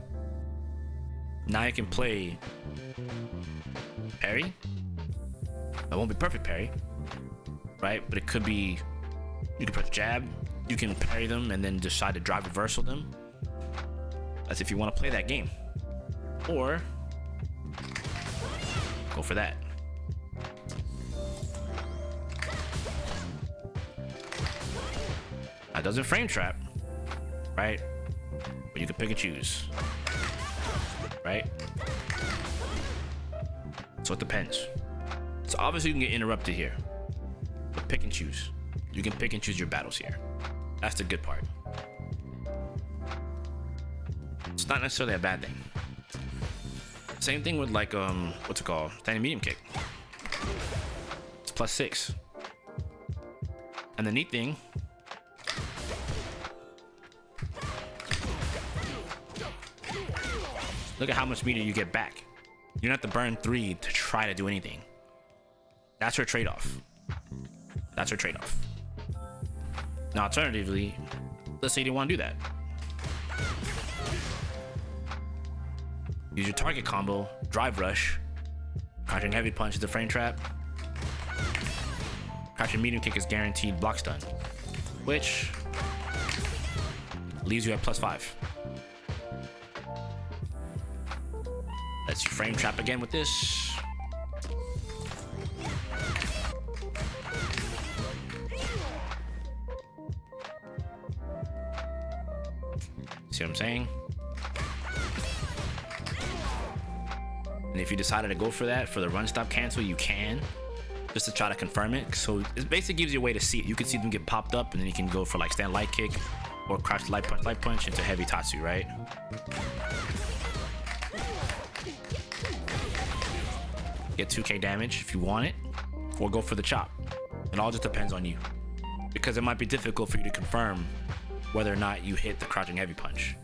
Now you can play parry. It won't be perfect parry, right? But it could be, you can press jab, you can parry them and then decide to drive reversal them. That's if you want to play that game. Or go for that. That doesn't frame trap, right? But you can pick and choose, right? So it depends. So obviously you can get interrupted here, but pick and choose. You can pick and choose your battles here. That's the good part. It's not necessarily a bad thing. Same thing with like what's it called? Standing medium kick. It's +6. And the neat thing, look at how much meter you get back. You don't have to burn 3 to try to do anything. That's her trade-off. That's her trade-off. Now, alternatively, let's say you didn't want to do that. Use your target combo, drive rush, crouching heavy punch is the frame trap. Crouching medium kick is guaranteed block stun, which leaves you at +5. Let's frame trap again with this. See what I'm saying? And if you decided to go for that for the run stop cancel, you can, just to try to confirm it. So it basically gives you a way to see it. You can see them get popped up, and then you can go for like stand light kick or crouch light punch into heavy Tatsu, right? Get 2k damage if you want it, or go for the chop. It all just depends on you, because it might be difficult for you to confirm whether or not you hit the crouching heavy punch.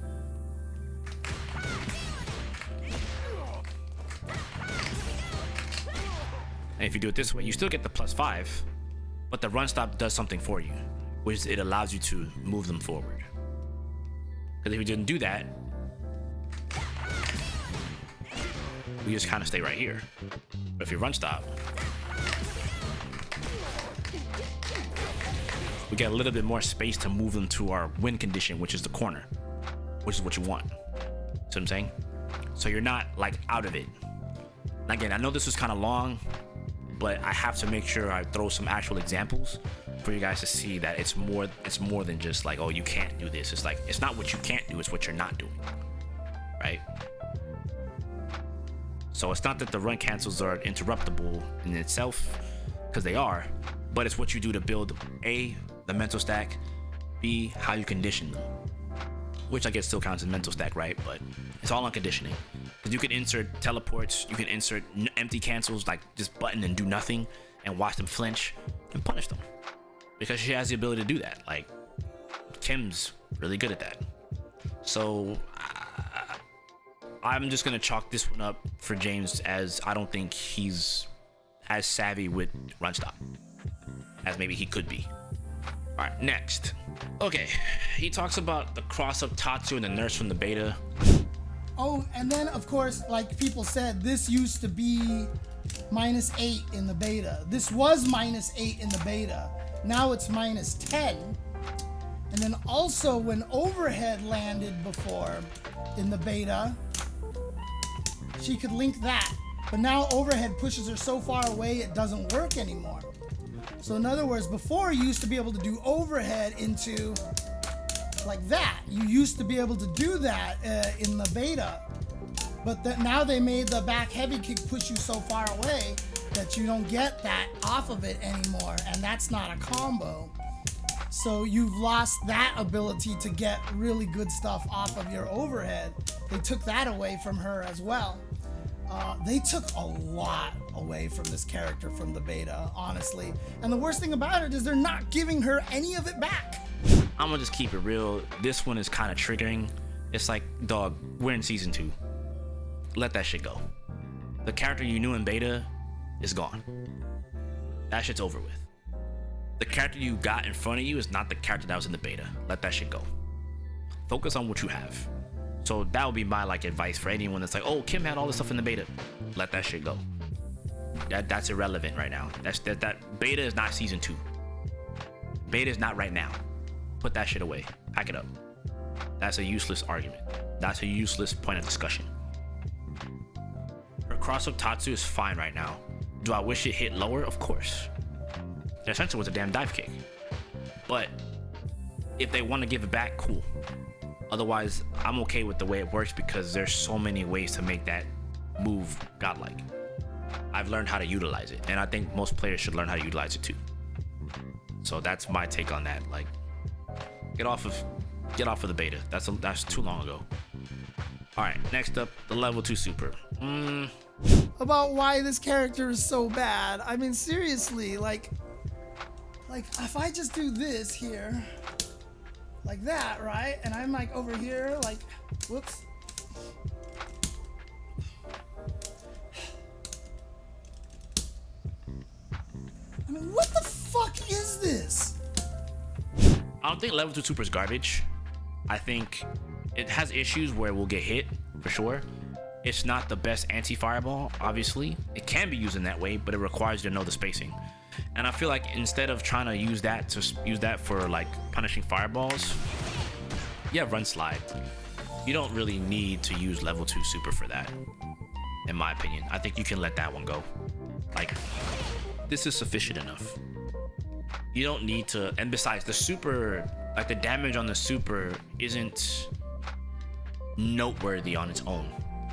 And if you do it this way, you still get the +5, but the run stop does something for you, which is it allows you to move them forward. Because if you didn't do that, we just kind of stay right here. But if you run stop, we get a little bit more space to move them to our win condition, which is the corner, which is what you want. See what I'm saying? So you're not like out of it. And again, I know this was kind of long, but I have to make sure I throw some actual examples for you guys to see that it's more than just like, oh, you can't do this. It's like, it's not what you can't do, it's what you're not doing, right? So it's not that the run cancels are interruptible in itself, because they are, but it's what you do to build A, the mental stack, B, how you condition them, which I guess still counts as mental stack, right? But it's all on conditioning, because you can insert teleports, you can insert empty cancels, like just button and do nothing and watch them flinch and punish them, because she has the ability to do that. Like, Kim's really good at that. So I'm just gonna chalk this one up for James, as I don't think he's as savvy with run stop as maybe he could be. All right, next. Okay, he talks about the cross-up Tatsu and the Nerfs from the beta. Oh, and then of course, like people said, this used to be -8 in the beta. This was -8 in the beta. Now it's -10. And then also when overhead landed before in the beta, she could link that. But now overhead pushes her so far away it doesn't work anymore. So in other words, before you used to be able to do overhead into like that. You used to be able to do that in the beta. But now they made the back heavy kick push you so far away that you don't get that off of it anymore. And that's not a combo. So you've lost that ability to get really good stuff off of your overhead. They took that away from her as well. They took a lot away from this character from the beta, honestly. And the worst thing about it is they're not giving her any of it back. I'm gonna just keep it real. This one is kind of triggering. It's like, dog, we're in season 2. Let that shit go. The character you knew in beta is gone. That shit's over with. The character you got in front of you is not the character that was in the beta. Let that shit go. Focus on what you have. So that would be my advice for anyone that's like, oh, Kim had all this stuff in the beta. Let that shit go. That's irrelevant right now. That beta is not season 2. Beta is not right now. Put that shit away. Pack it up. That's a useless argument. That's a useless point of discussion. Her cross-up Tatsu is fine right now. Do I wish it hit lower? Of course. The essential was a damn dive kick. But if they want to give it back, cool. Otherwise, I'm okay with the way it works because there's so many ways to make that move godlike. I've learned how to utilize it, and I think most players should learn how to utilize it too. So that's my take on that. Like, get off of the beta. That's too long ago. All right, next up, the level 2 super. About why this character is so bad. I mean, seriously, like if I just do this here, like that, right? And I'm like over here, like, whoops. don't think level 2 super is garbage. I think it has issues where we'll get hit for sure. It's not the best anti-fireball, obviously. It can be used in that way, but it requires you to know the spacing. And I feel like instead of trying to use that for like punishing fireballs, yeah, run slide. You don't really need to use level 2 super for that, in my opinion. I think you can let that one go. Like, this is sufficient enough. You don't need to, and besides, the super, like the damage on the super isn't noteworthy on its own.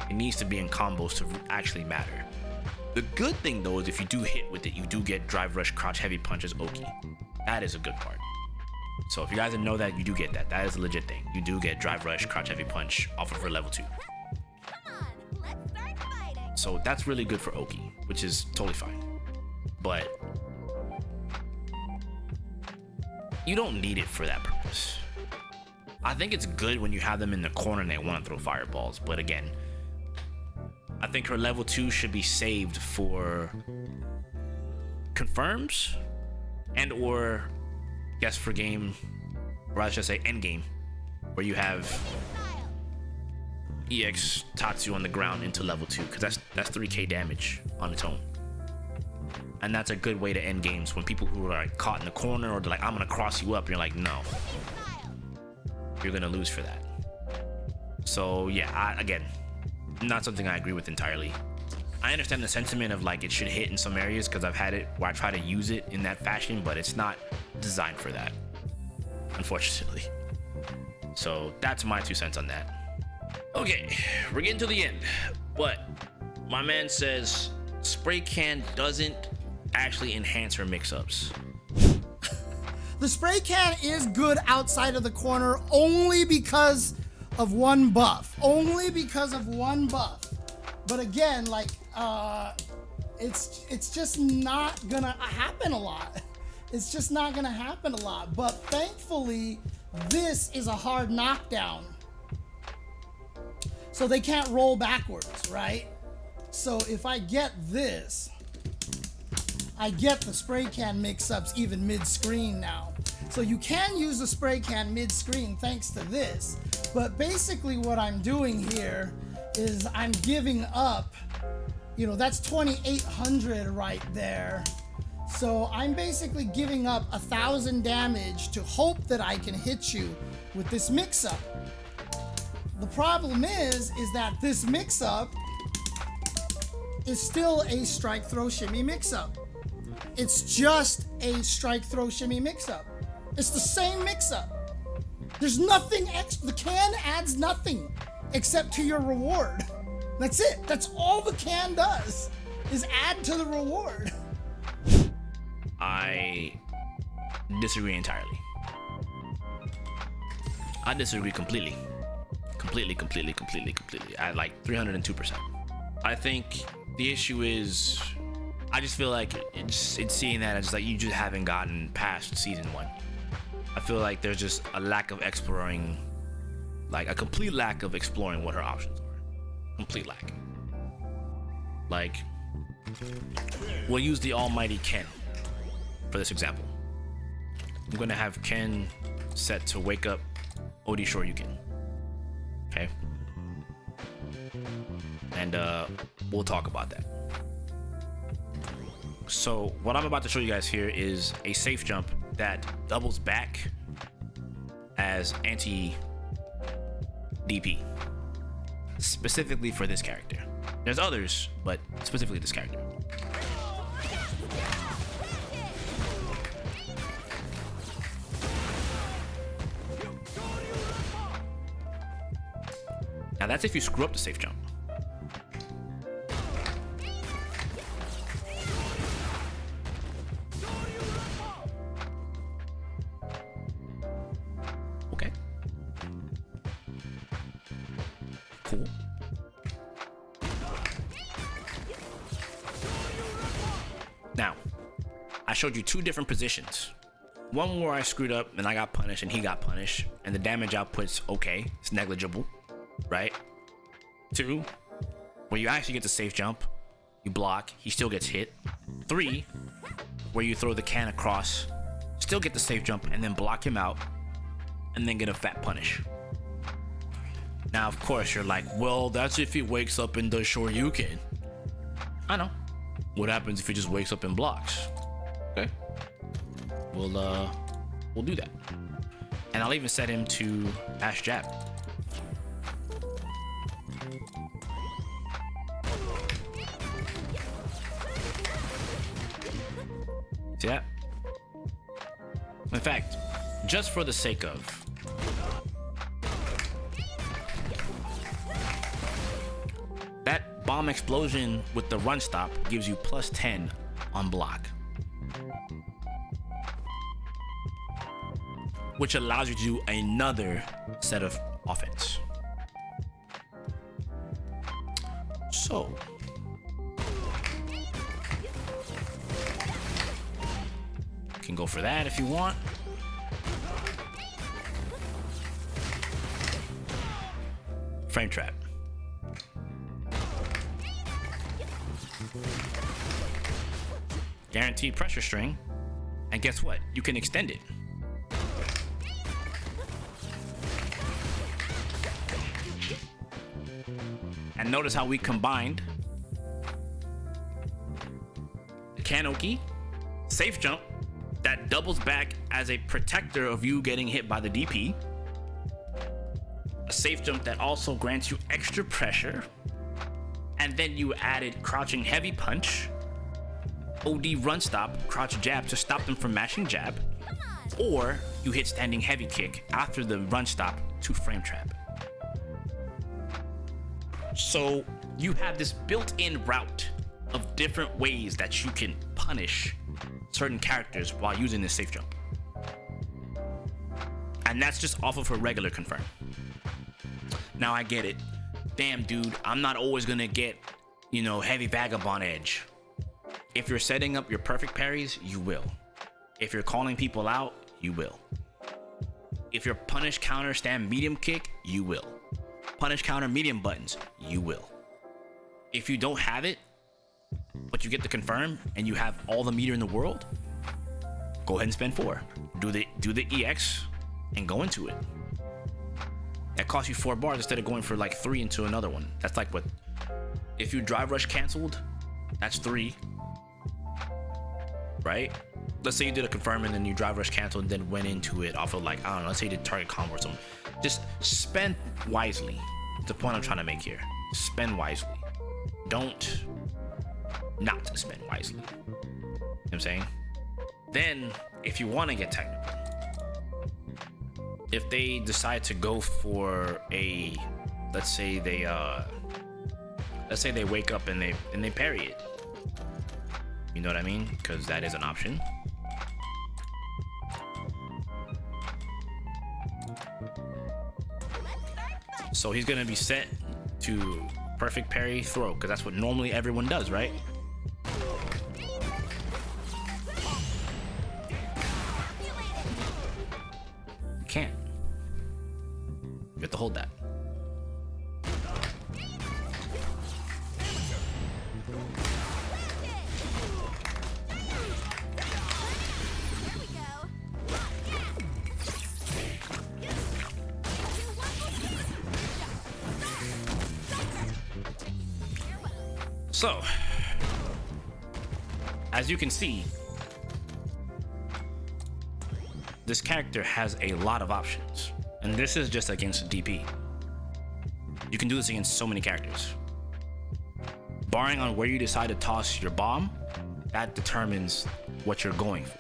It needs to be in combos to actually matter. The good thing though is if you do hit with it, you do get drive rush, crouch heavy punches, Oki. That is a good part. So if you guys didn't know that, you do get that. That is a legit thing. You do get drive rush, crouch heavy punch off of her level 2. Come on, let's start fighting. So that's really good for Oki, which is totally fine. But you don't need it for that purpose. I think it's good when you have them in the corner and they want to throw fireballs, but again, I think her level 2 should be saved for confirms and or guess for game, or I should say end game, where you have EX Tatsu on the ground into level 2, because that's 3k damage on its own. And that's a good way to end games when people who are like caught in the corner or they're like, I'm gonna cross you up, and you're like, no, you're gonna lose for that. So yeah, again, not something I agree with entirely. I understand the sentiment of like it should hit in some areas because I've had it where I try to use it in that fashion, but it's not designed for that, unfortunately. So that's my 2 cents on that. Okay, we're getting to the end, but my man says spray can doesn't actually enhance her mix-ups. The spray can is good outside of the corner only because of one buff. Only because of one buff. But again, like, it's just not gonna happen a lot. It's just not gonna happen a lot. But thankfully, this is a hard knockdown. So they can't roll backwards, right? So if I get this, I get the spray can mix-ups even mid-screen now. So you can use the spray can mid-screen thanks to this. But basically what I'm doing here is I'm giving up, you know, that's 2,800 right there. So I'm basically giving up 1,000 damage to hope that I can hit you with this mix-up. The problem is that this mix-up is still a strike, throw, shimmy mix-up. It's just a strike, throw, shimmy mix-up. It's the same mix-up. There's nothing extra. The can adds nothing except to your reward. That's it. That's all the can does, is add to the reward. I disagree entirely. I disagree completely. Completely. At like 302%. I think the issue is, I just feel like it's seeing that as like you just haven't gotten past season 1. I feel like there's just a lack of exploring, like a complete lack of exploring what her options are. Complete lack. Like, we'll use the almighty Ken for this example. I'm gonna have Ken set to wake up Odi Shoryuken. Okay? And we'll talk about that. So what I'm about to show you guys here is a safe jump that doubles back as anti-DP, specifically for this character. There's others, but specifically this character. Now that's if you screw up the safe jump. Okay. Cool. Now, I showed you 2 different positions. One where I screwed up and I got punished and he got punished, and the damage output's okay, it's negligible, right? 2, where you actually get the safe jump, you block, he still gets hit. 3, where you throw the can across, still get the safe jump and then block him out, and then get a fat punish. Now, of course, you're like, well, that's if he wakes up and does Shoryuken. I know. What happens if he just wakes up and blocks? Okay. We'll do that. And I'll even set him to dash jab. See that? In fact, just for the sake of, that bomb explosion with the run stop gives you +10 on block, which allows you to do another set of offense. So you can go for that if you want. Frame trap. Guaranteed pressure string. And guess what? You can extend it. And notice how we combined the Kanoki, safe jump that doubles back as a protector of you getting hit by the DP, a safe jump that also grants you extra pressure, and then you added crouching heavy punch, OD run stop, crouch jab to stop them from mashing jab, or you hit standing heavy kick after the run stop to frame trap. So you have this built-in route of different ways that you can punish certain characters while using this safe jump. And that's just off of her regular confirm. Now I get it. Damn, dude, I'm not always gonna get, heavy Vagabond edge. If you're setting up your perfect parries, you will. If you're calling people out, you will. If you're punish, counter, stand, medium kick, you will. Punish, counter, medium buttons, you will. If you don't have it, but you get the confirm and you have all the meter in the world, go ahead and spend 4. Do the EX and go into it. That costs you 4 bars instead of going for like 3 into another one. That's like what, if you drive rush canceled, that's 3, right? Let's say you did a confirm and then you drive rush canceled and then went into it off of like, I don't know, let's say you did target combo or something. Just spend wisely. That's the point I'm trying to make here. Spend wisely. Don't not spend wisely. You know what I'm saying? Then, if you want to get technical, if they decide to go for a, let's say they wake up and they parry it. You know what I mean? Because that is an option. So he's gonna be set to perfect parry throw, because that's what normally everyone does, right? You can't. You have to hold that. So, as you can see, this character has a lot of options, and this is just against DP. You can do this against so many characters. Barring on where you decide to toss your bomb, that determines what you're going for.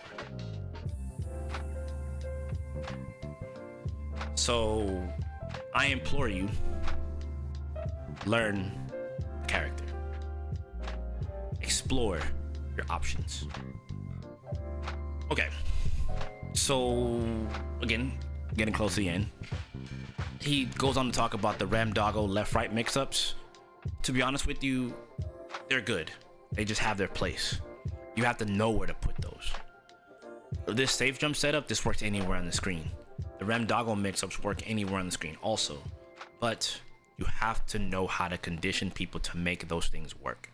So, I implore you, learn the character. Explore your options. Okay, so again, getting close to the end, he goes on to talk about the RAMDoggo left-right mix-ups. To be honest with you, they're good. They just have their place. You have to know where to put those. This safe jump setup, this works anywhere on the screen. The RAMDoggo mix-ups work anywhere on the screen also, but you have to know how to condition people to make those things work.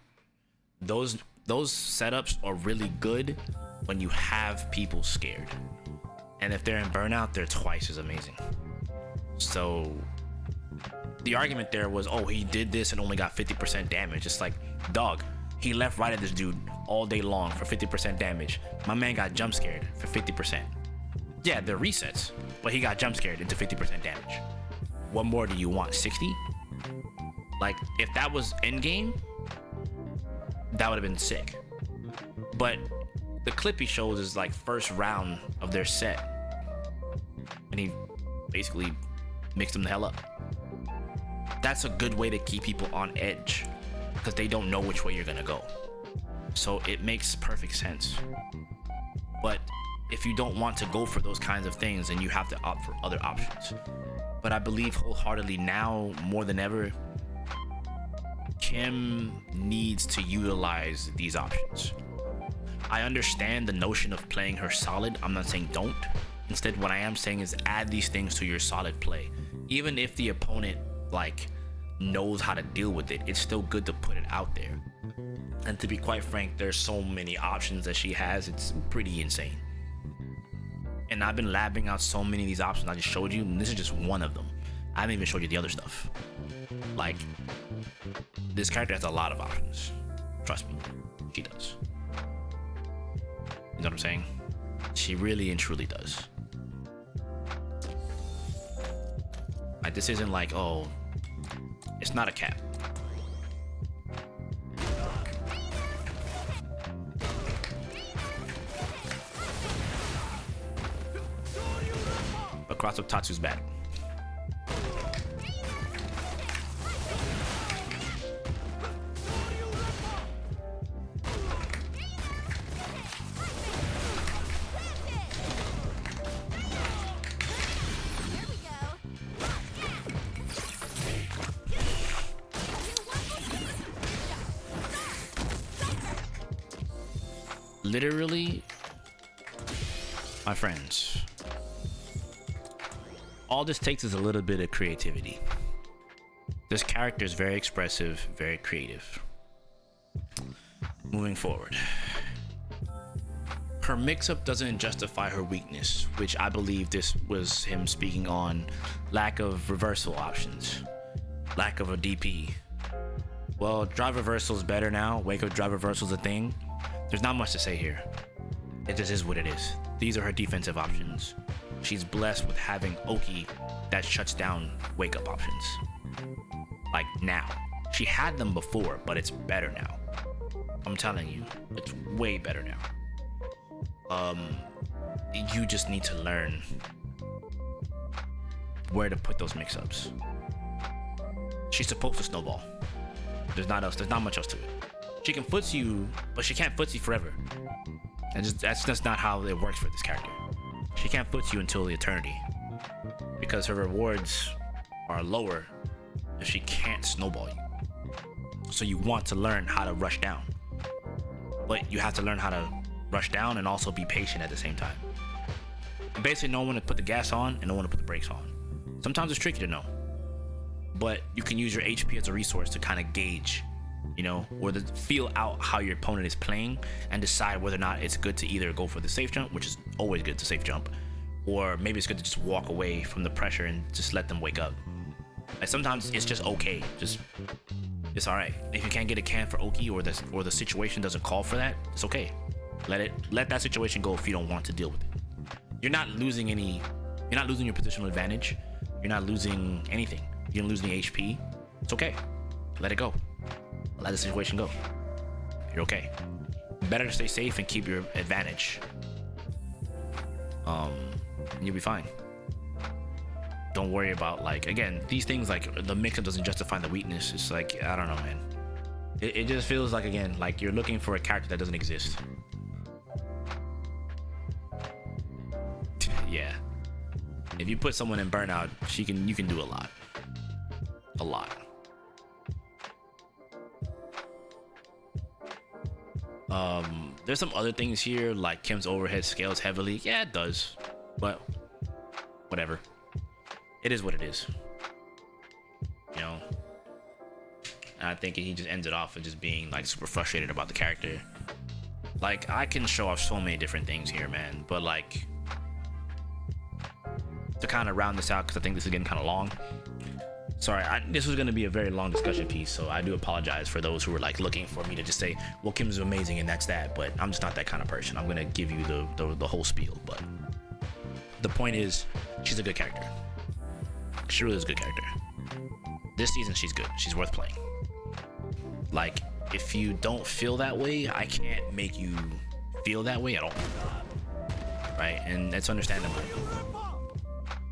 Those setups are really good when you have people scared. And if they're in burnout, they're twice as amazing. So the argument there was, oh, he did this and only got 50% damage. It's like, dog, he left right at this dude all day long for 50% damage. My man got jump scared for 50%. Yeah, they're resets, but he got jump scared into 50% damage. What more do you want? 60? Like, if that was endgame, that would have been sick. But the clip he shows is like first round of their set, and he basically mixed them the hell up. That's a good way to keep people on edge, because they don't know which way you're gonna go. So it makes perfect sense. But if you don't want to go for those kinds of things, then you have to opt for other options. But I believe wholeheartedly now, more than ever, Kim needs to utilize these options. I understand the notion of playing her solid. I'm not saying don't. Instead, what I am saying is add these things to your solid play. Even if the opponent like knows how to deal with it, it's still good to put it out there. And to be quite frank, there's so many options that she has, it's pretty insane. And I've been labbing out so many of these options I just showed you, and this is just one of them. I haven't even showed you the other stuff. Like, this character has a lot of options. Trust me, she does. You know what I'm saying? She really and truly does. Like, this isn't like, oh, it's not a cap. But cross up Tatsu's bad. Literally, my friends, all this takes is a little bit of creativity. This character is very expressive, very creative. Moving forward, her mix-up doesn't justify her weakness, which I believe this was him speaking on lack of reversal options, lack of a DP. Well, drive reversal is better now. Wake up drive reversal is a thing. There's not much to say here. It just is what it is. These are her defensive options. She's blessed with having Oki that shuts down wake up options. Like now. She had them before, but it's better now. I'm telling you, it's way better now. You just need to learn where to put those mix-ups. She's supposed to snowball. There's not much else to it. She can footsie you, but she can't footsie forever. And that's just not how it works for this character. She can't footsie you until the eternity, because her rewards are lower if she can't snowball you. So you want to learn how to rush down, but you have to learn how to rush down and also be patient at the same time. And basically know when to put the gas on and know when to put the brakes on. Sometimes it's tricky to know, but you can use your HP as a resource to kind of gauge, you know, or to feel out how your opponent is playing and decide whether or not it's good to either go for the safe jump, which is always good to safe jump, or maybe it's good to just walk away from the pressure and just let them wake up. Like, sometimes it's just okay, it's all right. If you can't get a can for Oki, or the situation doesn't call for that, it's okay. Let that situation go if you don't want to deal with it. You're not losing your positional advantage. You're not losing anything. You didn't lose any HP. It's okay. Let it go. Let the situation go. You're okay. Better to stay safe and keep your advantage. You'll be fine. Don't worry about, like, again, these things, like the mix-up doesn't justify the weakness. It's like, I don't know, man. It just feels like, again, like you're looking for a character that doesn't exist. Yeah. If you put someone in burnout, you can do a lot. A lot. There's some other things here, like Kim's overhead scales heavily. Yeah, it does, but whatever. It is what it is, you know. And I think he just ends it off with just being like super frustrated about the character. Like, I can show off so many different things here, man, but like, to kind of round this out, because I think this is getting kind of long. Sorry, this was going to be a very long discussion piece, so I do apologize for those who were like looking for me to just say, well, Kim's amazing and that's that, but I'm just not that kind of person. I'm going to give you the whole spiel, but the point is, she's a good character. She really is a good character. This season, she's good. She's worth playing. Like, if you don't feel that way, I can't make you feel that way at all. Right? And that's understandable.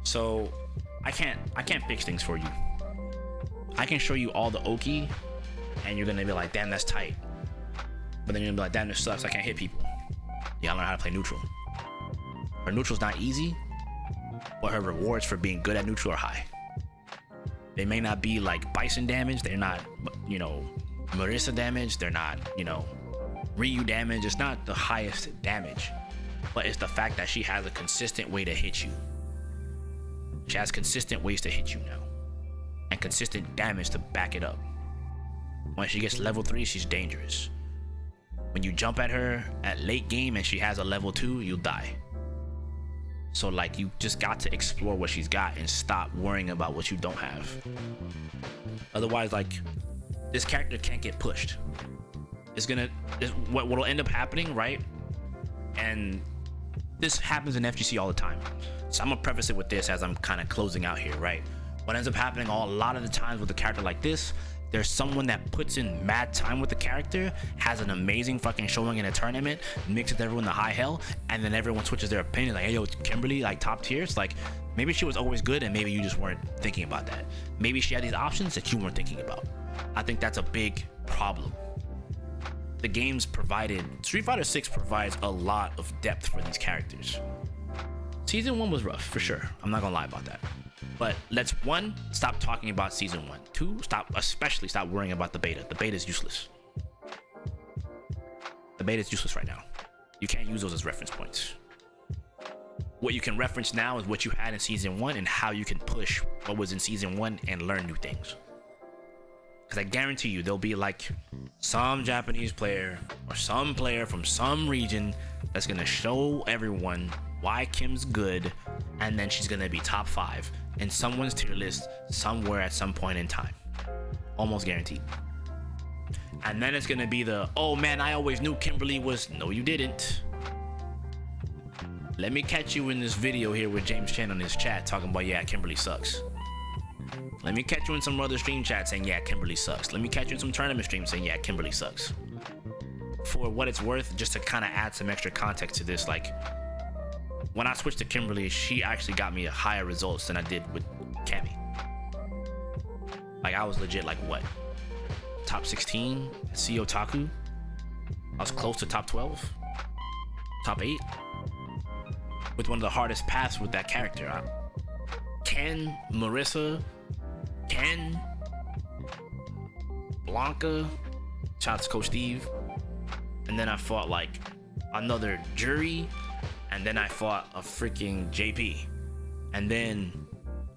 So, I can't fix things for you. I can show you all the Oki, and you're gonna be like, damn, that's tight. But then you're gonna be like, damn, this sucks, I can't hit people. You gotta learn how to play neutral. Her neutral's not easy, but her rewards for being good at neutral are high. They may not be like Bison damage, they're not, you know, Marissa damage, they're not, you know, Ryu damage. It's not the highest damage, but it's the fact that she has a consistent way to hit you. She has consistent ways to hit you now, and consistent damage to back it up. When she gets level 3, she's dangerous. When you jump at her at late game and she has a level 2, you'll die. So like, you just got to explore what she's got and stop worrying about what you don't have. Otherwise, like, this character can't get pushed. What'll end up happening, right? And this happens in FGC all the time. So I'm gonna preface it with this as I'm kind of closing out here, right? What ends up happening a lot of the times with a character like this, there's someone that puts in mad time with the character, has an amazing fucking showing in a tournament, mixes everyone to high hell, and then everyone switches their opinion, like, hey, yo, Kimberly, like, top tier. It's like, maybe she was always good and maybe you just weren't thinking about that. Maybe she had these options that you weren't thinking about. I think that's a big problem. The game's provided, Street Fighter 6 provides a lot of depth for these characters. Season 1 was rough, for sure. I'm not gonna lie about that. But let's, 1, stop talking about Season 1. 2, especially stop worrying about the beta. The beta is useless. The beta is useless right now. You can't use those as reference points. What you can reference now is what you had in Season 1 and how you can push what was in Season 1 and learn new things. Because I guarantee you, there'll be like some Japanese player or some player from some region that's gonna show everyone why Kim's good, and then she's gonna be top 5 in someone's tier list somewhere at some point in time. Almost guaranteed. And then it's gonna be the, oh man, I always knew Kimberly was, no you didn't. Let me catch you in this video here with James Chen on his chat talking about, yeah, Kimberly sucks. Let me catch you in some other stream chat saying, yeah, Kimberly sucks. Let me catch you in some tournament streams saying, yeah, Kimberly sucks. For what it's worth, just to kind of add some extra context to this, like, when I switched to Kimberly, she actually got me higher results than I did with Cammy. Like, I was legit, like, what? Top 16 at C Otaku? I was close to top 12? Top 8? With one of the hardest paths with that character. Ken, Marissa, Ken, Blanca, shout out to Coach Steve. And then I fought, like, another Jury. And then I fought a freaking JP. And then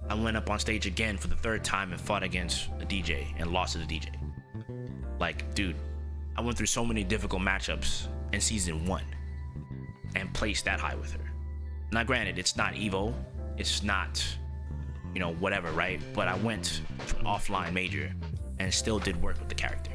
I went up on stage again for the 3rd time and fought against a DJ and lost to the DJ. Like, dude, I went through so many difficult matchups in Season 1 and placed that high with her. Now, granted, it's not Evo. It's not, you know, whatever, right? But I went to an offline major and still did work with the character.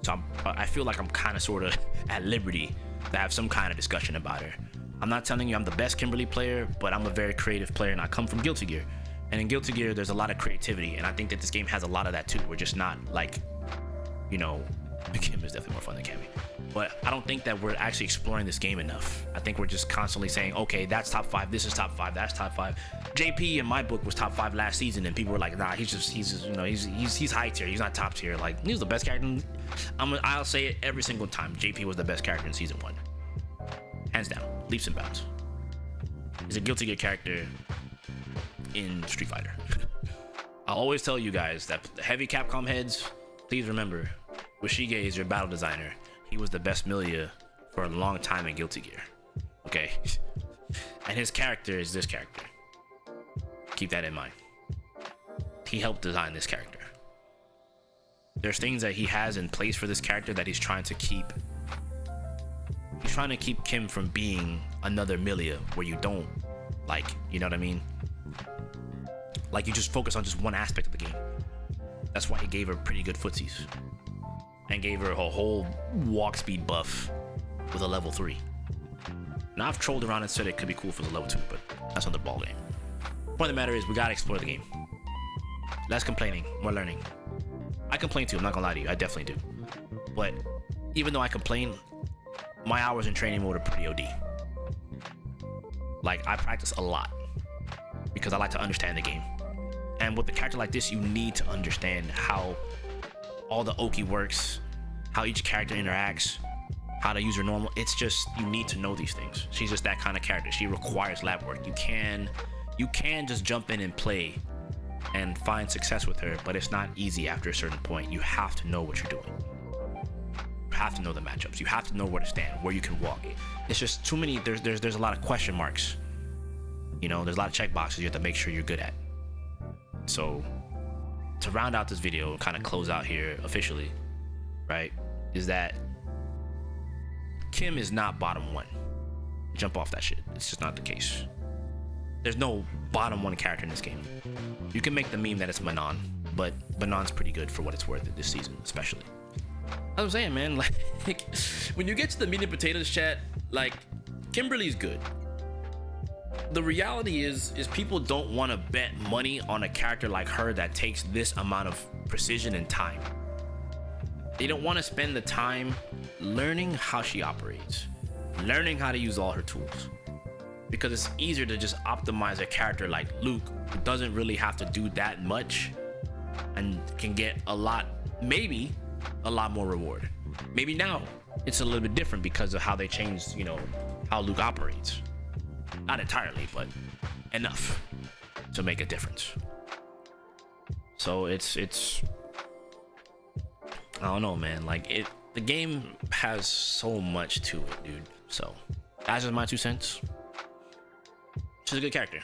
So I feel like I'm kind of sort of at liberty to have some kind of discussion about her. I'm not telling you I'm the best Kimberly player, but I'm a very creative player and I come from Guilty Gear. And in Guilty Gear, there's a lot of creativity, and I think that this game has a lot of that too. We're just not like, you know, Kim is definitely more fun than Cammy. But I don't think that we're actually exploring this game enough. I think we're just constantly saying, okay, that's top 5, this is top 5, that's top 5. JP in my book was top 5 last season, and people were like, nah, he's just you know, he's high tier, he's not top tier. Like, he was the best character. I'll say it every single time. JP was the best character in Season 1. Hands down, leaps and bounds. He's a Guilty Gear character in Street Fighter. I'll always tell you guys that the heavy Capcom heads, please remember, Woshige is your battle designer. He was the best Milia for a long time in Guilty Gear. Okay? And his character is this character. Keep that in mind. He helped design this character. There's things that he has in place for this character that he's trying to keep. He's trying to keep Kim from being another Milia where you don't Like, you know what I mean? Like, you just focus on just one aspect of the game. That's why he gave her pretty good footsies and gave her a whole walk speed buff with a level 3. Now, I've trolled around and said it could be cool for the level 2, but that's not the ball game. Point of the matter is, we gotta explore the game. Less complaining, more learning. I complain too, I'm not gonna lie to you, I definitely do. But even though I complain, my hours in training mode are pretty OD. Like, I practice a lot because I like to understand the game. And with a character like this, you need to understand how all the Oki works, how each character interacts, how to use her normal. It's just, you need to know these things. She's just that kind of character. She requires lab work. You can just jump in and play and find success with her, but it's not easy after a certain point. You have to know what you're doing. You have to know the matchups. You have to know where to stand, where you can walk. It's just too many. There's a lot of question marks. You know, there's a lot of check boxes you have to make sure you're good at. So to round out this video and kind of close out here officially, right, is that Kim is not bottom 1. Jump off that shit. It's just not the case. There's no bottom 1 character in this game. You can make the meme that it's Manon, but Manon's pretty good for what it's worth this season, especially. As I'm saying, man, like, when you get to the meat and potatoes chat, like, Kimberly's good. The reality is people don't want to bet money on a character like her that takes this amount of precision and time. They don't want to spend the time learning how she operates, learning how to use all her tools, because it's easier to just optimize a character like Luke, who doesn't really have to do that much and can get a lot, maybe a lot more reward. Maybe now it's a little bit different because of how they changed, you know, how Luke operates. Not entirely, but enough to make a difference. So it's I don't know, man. Like, the game has so much to it, dude. So that's just my 2 cents. She's a good character.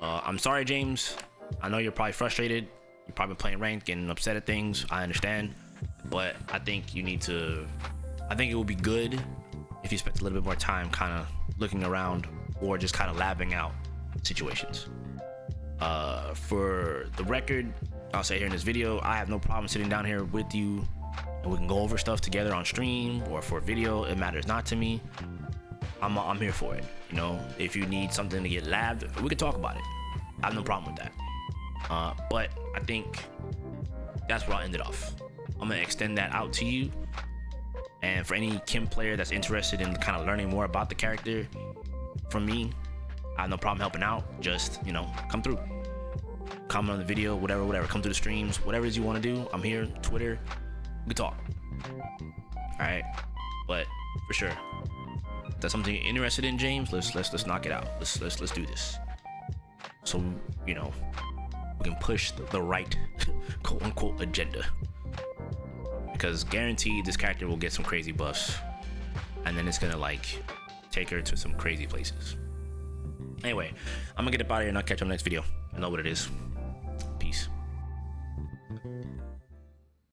I'm sorry, James. I know you're probably frustrated. You're probably playing ranked, getting upset at things. I understand, but I think you need to. I think it would be good if you spent a little bit more time kind of looking around or just kind of labbing out situations. For the record, I'll say here in this video, I have no problem sitting down here with you and we can go over stuff together on stream or for video. It matters not to me. I'm here for it. You know, if you need something to get labbed, we can talk about it. I have no problem with that. But I think that's where I'll end it off. I'm gonna extend that out to you. And for any Kim player that's interested in kind of learning more about the character from me, I have no problem helping out. Just, you know, come through, comment on the video, whatever, come through the streams, whatever it is you want to do. I'm here, Twitter, we can talk. All right, but for sure, if that's something you're interested in, James, let's knock it out. Let's do this. So, you know, we can push the right quote unquote agenda, because guaranteed this character will get some crazy buffs, and then it's gonna like take her to some crazy places. Anyway, I'm gonna get up out of here and I'll catch you on the next video. I know what it is.